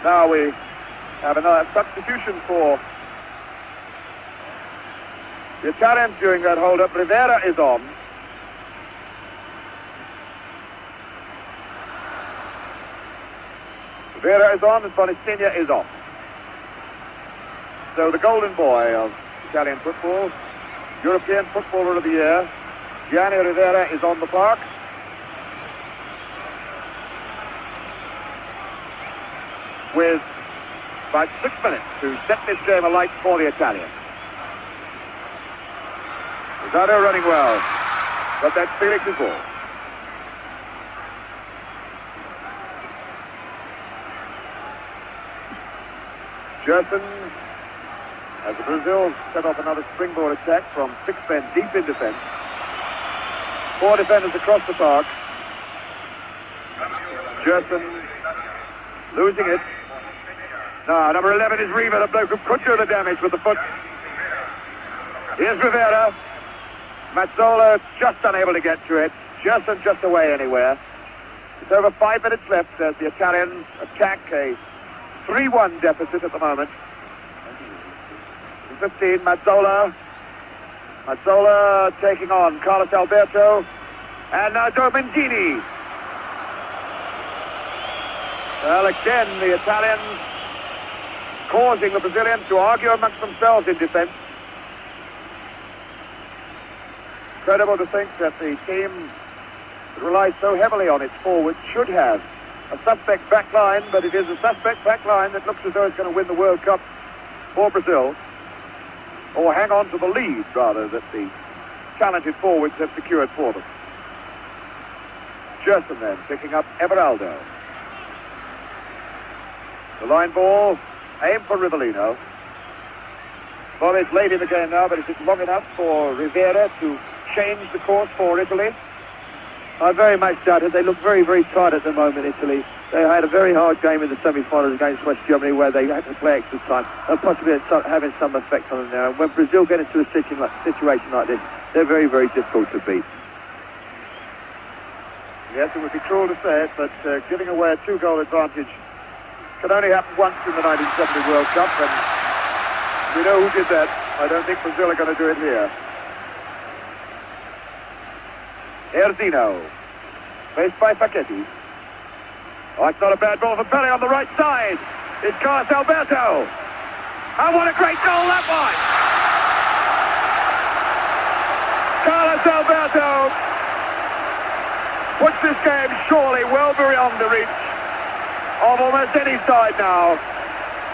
Speaker 1: Now we have another substitution for the Italians during that hold-up. Rivera is on. Rivera is on and Bonistegna is off. So the golden boy of Italian football, European Footballer of the Year, Gianni Rivera is on the park. With about 6 minutes to set this game alight for the Italians. Rosado running well, but that's Felix's ball. Gerson, as Brazil set off another springboard attack from 6 men deep in defense. 4 defenders across the park. Gerson losing it. Now, number 11 is Riva, the bloke who could do the damage with the foot. Here's Rivera. Mazzola just unable to get to it. Gerson just away anywhere. It's over 5 minutes left as the Italians attack a 3-1 deficit at the moment. 15, Mazzola. Mazzola taking on Carlos Alberto. And now Domengini. Well, again, the Italians causing the Brazilians to argue amongst themselves in defense. Incredible to think that the team that relies so heavily on its forwards should have a suspect back line, but it is a suspect back line that looks as though it's going to win the World Cup for Brazil, or hang on to the lead, rather, that the talented forwards have secured for them. Gerson then picking up Everaldo. The line ball, aim for Rivellino. Well, it's late in the game now, but is it long enough for Rivera to change the course for Italy?
Speaker 2: I very much doubt it. They look very, very tight at the moment, Italy. They had a very hard game in the semi-finals against West Germany where they had to play extra time, and possibly having some effect on them now. And when Brazil get into a situation like this, they're very, very difficult to beat.
Speaker 1: Yes, it would be cruel to say it, but giving away a 2-goal advantage can only happen once in the 1970 World Cup, and we know who did that. I don't think Brazil are going to do it here. Erzino, faced by Facchetti. Oh, it's not a bad ball for Pele on the right side. It's Carlos Alberto. And what a great goal that was! Carlos Alberto puts this game surely well beyond the reach of almost any side now.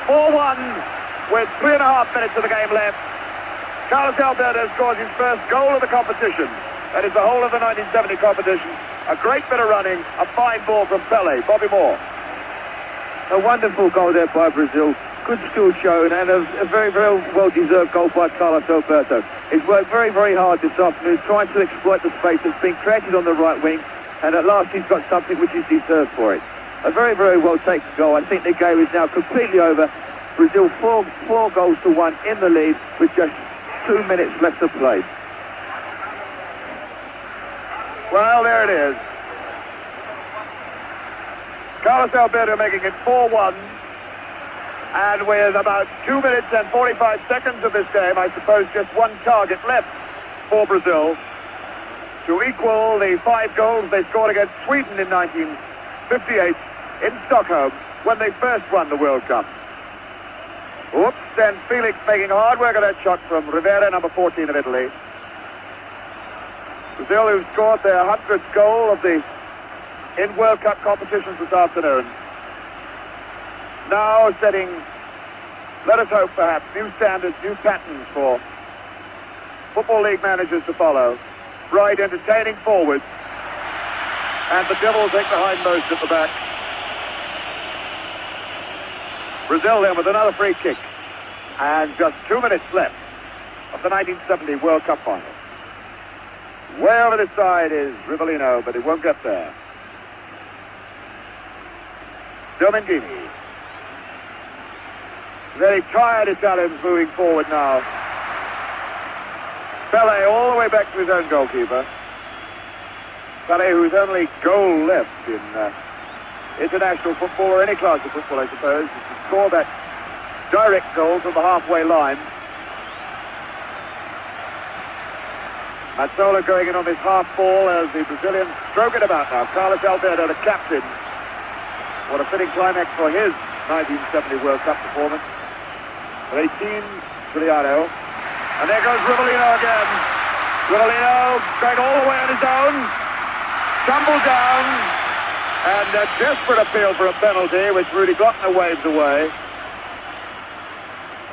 Speaker 1: 4-1 with 3.5 minutes of the game left. Carlos Alberto scores his first goal of the competition. That is the whole of the 1970 competition. A great bit of running, a fine ball from Pele. Bobby Moore.
Speaker 2: A wonderful goal there by Brazil. Good skill shown and a very, very well-deserved goal by Carlos Alberto. He's worked very, very hard this afternoon trying to exploit the space that's been created on the right wing, and at last he's got something which is deserved for it. A very, very well-taken goal. I think the game is now completely over. Brazil 4 goals to 1 in the lead with just 2 minutes left to play.
Speaker 1: Well, there it is. Carlos Alberto making it 4-1. And with about 2 minutes and 45 seconds of this game, I suppose just one target left for Brazil to equal the 5 goals they scored against Sweden in 1958 in Stockholm when they first won the World Cup. Oops, and Felix making hard work of that shot from Rivera, number 14 of Italy. Brazil, who scored their 100th goal of the in World Cup competitions this afternoon. Now setting, let us hope perhaps, new standards, new patterns for Football League managers to follow. Bright, entertaining forwards. And the Devils take the hindmost at the back. Brazil then with another free kick. And just 2 minutes left of the 1970 World Cup final. Way over this side is Rivellino, but it won't get there. Domengini. Very tired Italians moving forward now. Pele all the way back to his own goalkeeper. Pele, whose only goal left in international football, or any class of football, I suppose, is to score that direct goal from the halfway line. Mazzola going in on this half ball as the Brazilians stroke it about now. Carlos Alberto, the captain. What a fitting climax for his 1970 World Cup performance. 18, Giuliano. And there goes Rivellino again. Rivellino going all the way on his own. Tumbled down. And a desperate appeal for a penalty, which Rudy Glockner waves away.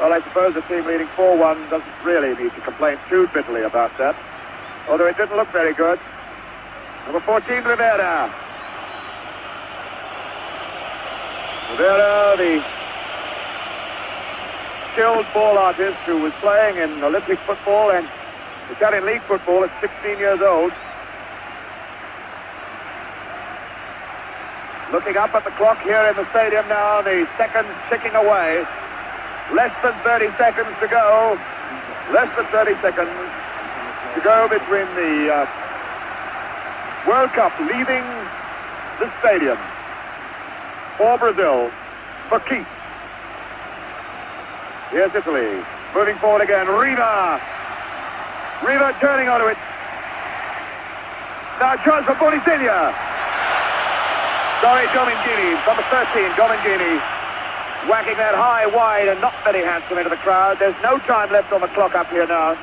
Speaker 1: Well, I suppose the team leading 4-1 doesn't really need to complain too bitterly about that. Although it didn't look very good. Number 14, Rivera. Rivera, the skilled ball artist who was playing in Olympic football and Italian league football at 16 years old. Looking up at the clock here in the stadium now, the seconds ticking away. Less than 30 seconds to go. Less than 30 seconds to go between the World Cup leaving the stadium for Brazil, for keeps. Here's Italy, moving forward again. Riva turning onto it. Now a chance for Bonisiglia. Sorry, Domengini, number 13, Domengini. Whacking that high, wide, and not very handsome into the crowd. There's no time left on the clock up here now.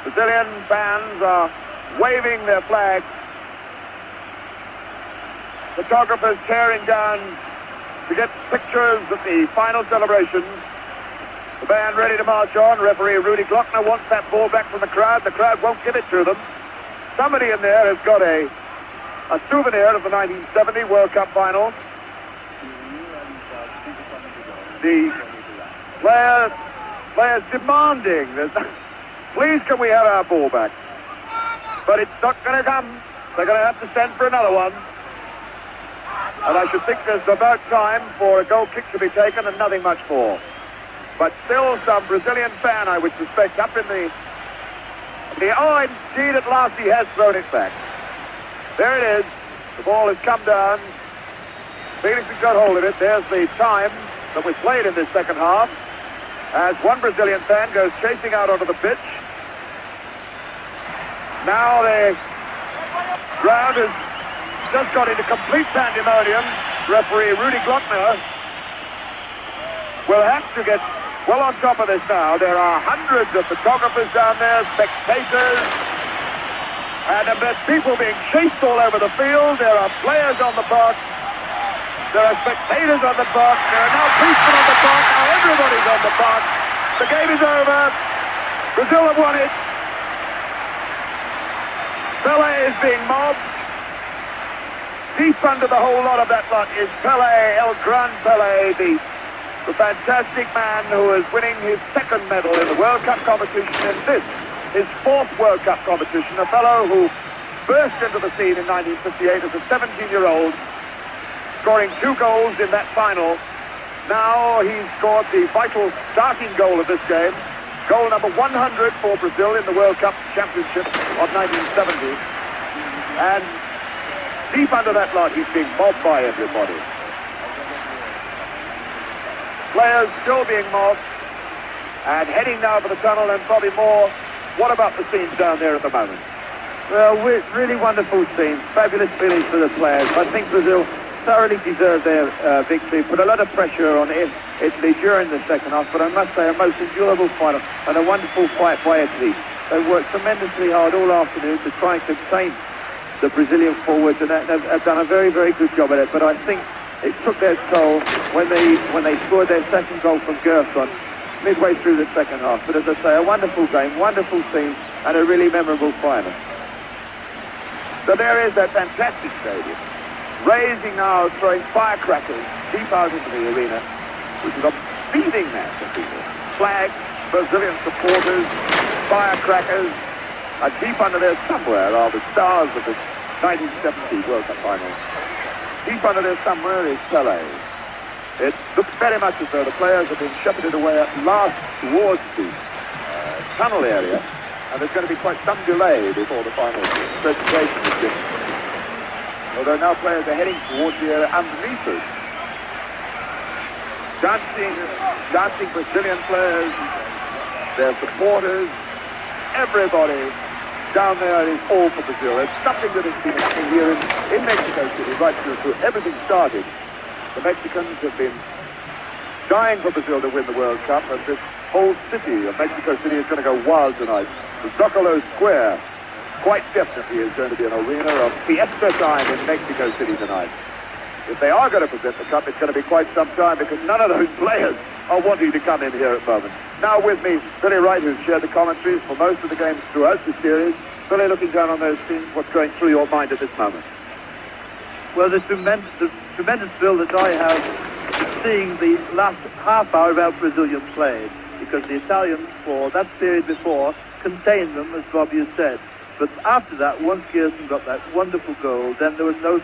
Speaker 1: Brazilian fans are waving their flags. Photographers tearing down to get pictures of the final celebrations. The band ready to march on. Referee Rudy Glockner wants that ball back from the crowd. The crowd won't give it to them. Somebody in there has got a souvenir of the 1970 World Cup final. The players demanding, please can we have our ball back? But it's not going to come. They're going to have to send for another one. And I should think there's about time for a goal kick to be taken and nothing much more. But still some Brazilian fan, I would suspect, up in the oh, indeed, at last he has thrown it back. There it is. The ball has come down. Felix has got hold of it. There's the time that was played in this second half as one Brazilian fan goes chasing out onto the pitch. Now the ground has just got into complete pandemonium. Referee Rudy Glockner will have to get well on top of this now. There are hundreds of photographers down there, spectators, and there's people being chased all over the field. There are players on the park. There are spectators on the park. There are now policemen on the park. Now everybody's on the park. The game is over. Brazil have won it. Pele is being mobbed. Deep under the whole lot of that lot is Pele, El Gran Pele, the fantastic man who is winning his second medal in the World Cup competition, and this, his fourth World Cup competition, a fellow who burst into the scene in 1958 as a 17-year-old, scoring 2 goals in that final. Now he's scored the vital starting goal of this game, goal number 100 for Brazil in the World Cup Championship of 1970. And deep under that lot, he's being mobbed by everybody. Players still being mobbed, and heading now for the tunnel, and probably more. What about the scenes down there at the moment?
Speaker 2: Well, really wonderful scenes, fabulous feelings for the players. I think Brazil thoroughly deserved their victory, put a lot of pressure on Italy during the second half, but I must say a most enjoyable final and a wonderful fight by Italy. They worked tremendously hard all afternoon to try and contain the Brazilian forwards, and have done a very, very good job at it. But I think it took their toll when they scored their second goal from Gerson midway through the second half. But as I say, a wonderful game, wonderful scene, and a really memorable final.
Speaker 1: So there is that fantastic stadium, raising now, throwing firecrackers deep out into the arena, which is a beating mass of people. Flags, Brazilian supporters, firecrackers, And deep under there somewhere are the stars of the 1970 World Cup final. Deep under there somewhere is Pelé. It looks very much as though the players have been shepherded away at last towards the tunnel area, and there's going to be quite some delay before the final presentation is given. Although now players are heading towards the area underneath us. Dancing Brazilian players, their supporters, everybody down there is all for Brazil. It's something that has been happening here in Mexico City right through everything started. The Mexicans have been dying for Brazil to win the World Cup, and this whole city of Mexico City is going to go wild tonight. The Zocalo Square quite definitely is going to be an arena of fiesta time in Mexico City tonight. If they are going to present the cup, it's going to be quite some time, because none of those players are wanting to come in here at the moment. Now with me, Billy Wright, who's shared the commentaries for most of the games throughout the series. Billy, looking down on those scenes, what's going through your mind at this moment?
Speaker 2: Well, the tremendous thrill that I have seeing the last half hour of our Brazilian played, because the Italians, for that period before, contained them, as Bobby has said. But after that, once Gerson got that wonderful goal, then there was no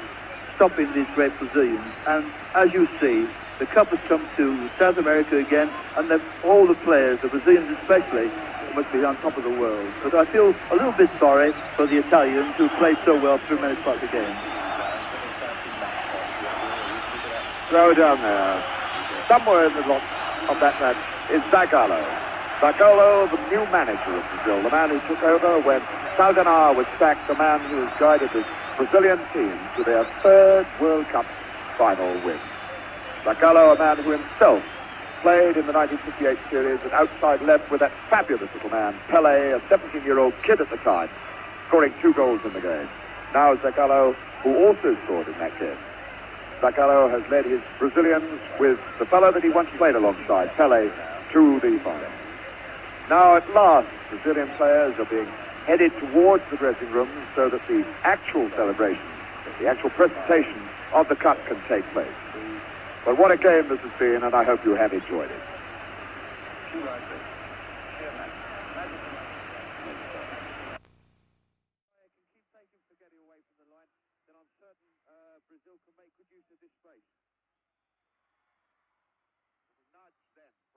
Speaker 2: stopping these great Brazilians. And as you see, the cup has come to South America again, and all the players, the Brazilians especially, must be on top of the world. But I feel a little bit sorry for the Italians, who played so well through many parts of the game.
Speaker 1: Throw down there. Somewhere in the middle of that match is Zagallo. Zagallo, the new manager of Brazil, the man who took over when Salganar was sacked, the man who has guided the Brazilian team to their third World Cup final win. Zagallo, a man who himself played in the 1958 series and outside left with that fabulous little man, Pelé, a 17-year-old kid at the time, scoring 2 goals in the game. Now Zagallo, who also scored in that game. Zagallo has led his Brazilians with the fellow that he once played alongside, Pelé, to the final. Now at last, Brazilian players are being headed towards the dressing rooms so that the actual celebration, the actual presentation of the cup can take place. But what a game this has been, and I hope you have enjoyed it. Brazil can make good use of this space. Nudge then.